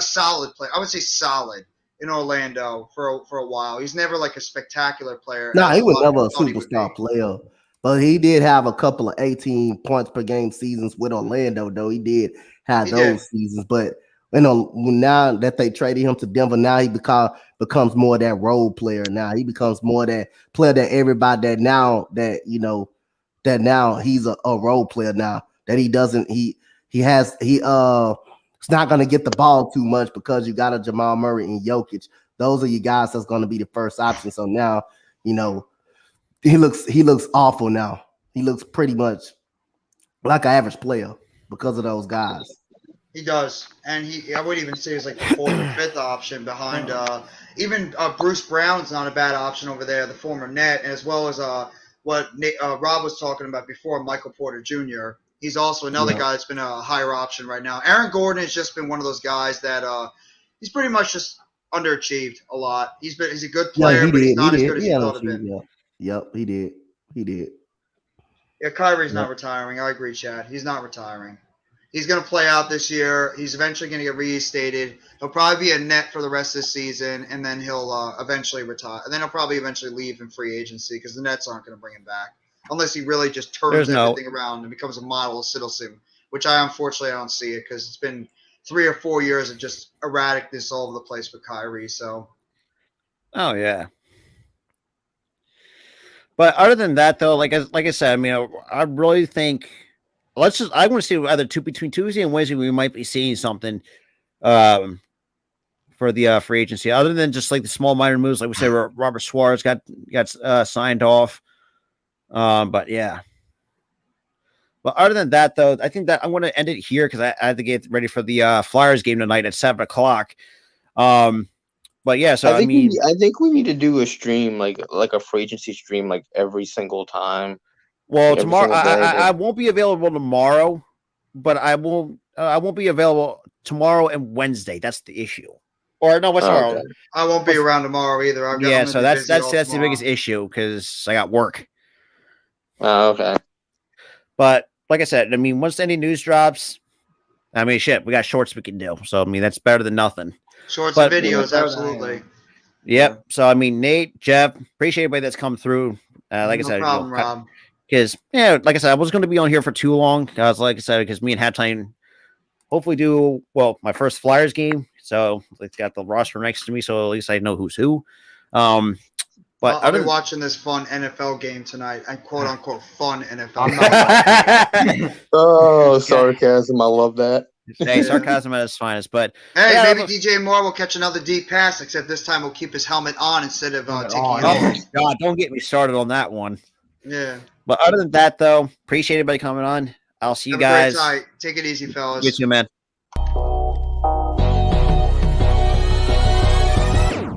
solid player. I would say solid in Orlando for a while. He's never like a spectacular player. No, he was never a superstar player. But he did have a couple of 18 points per game seasons with Orlando, though. He did have those seasons. But now that they traded him to Denver, now he becomes more that role player. Now he becomes more that player that everybody that now he's a role player now, that he's not going to get the ball too much because you got a Jamal Murray and Jokic. Those are your guys that's going to be the first option. So now, he looks awful now. He looks pretty much like an average player because of those guys. He does. And I would even say he's like the 4th or 5th option behind even Bruce Brown's not a bad option over there, the former Net, and as well as what Rob was talking about before, Michael Porter Jr. He's also another guy that's been a higher option right now. Aaron Gordon has just been one of those guys that he's pretty much just underachieved a lot. He's a good player, but he's not as good as he thought of him. Yep, he did. Yeah, Kyrie's not retiring. I agree, Chad. He's not retiring. He's going to play out this year. He's eventually going to get reinstated. He'll probably be a Net for the rest of the season, and then he'll eventually retire. And then he'll probably eventually leave in free agency because the Nets aren't going to bring him back unless he really just turns everything around and becomes a model of citizen, which I don't see it because it's been 3 or 4 years of just erraticness all over the place with Kyrie. So, oh yeah. But other than that, though, like I said, I mean, I really think. I want to see either between Tuesday and Wednesday we might be seeing something for the free agency, other than just like the small minor moves, like we said, Robert Suarez got signed off. But yeah. But other than that, though, I think that I'm going to end it here because I have to get ready for the Flyers game tonight at 7:00. But yeah, so I think we need to do a stream like a free agency stream like every single time. Well, tomorrow I won't be available tomorrow, but I won't be available tomorrow and Wednesday. That's the issue. Or no, what's tomorrow? Okay. I won't be around tomorrow either. So that's the biggest issue because I got work. Oh, okay. But like I said, I mean, once any news drops, I mean, shit, we got shorts we can do. So I mean, that's better than nothing. Shorts and videos, absolutely. Yep. So I mean, Nate, Jeff, appreciate everybody that's come through. Like I said, problem, Rob. Because, like I said, I was going to be on here for too long. Like I said, because me and Halftime hopefully do, my first Flyers game. So it's got the roster next to me, so at least I know who's who. But I'll be watching this fun NFL game tonight. And quote-unquote fun NFL game. Oh, sarcasm. I love that. Hey, sarcasm at its finest. But hey, maybe DJ Moore will catch another deep pass, except this time we'll keep his helmet on instead of taking it off. God, don't get me started on that one. Yeah. But other than that, though, appreciate everybody coming on. I'll see you Have a great guys. night. Take it easy, fellas. You too, man.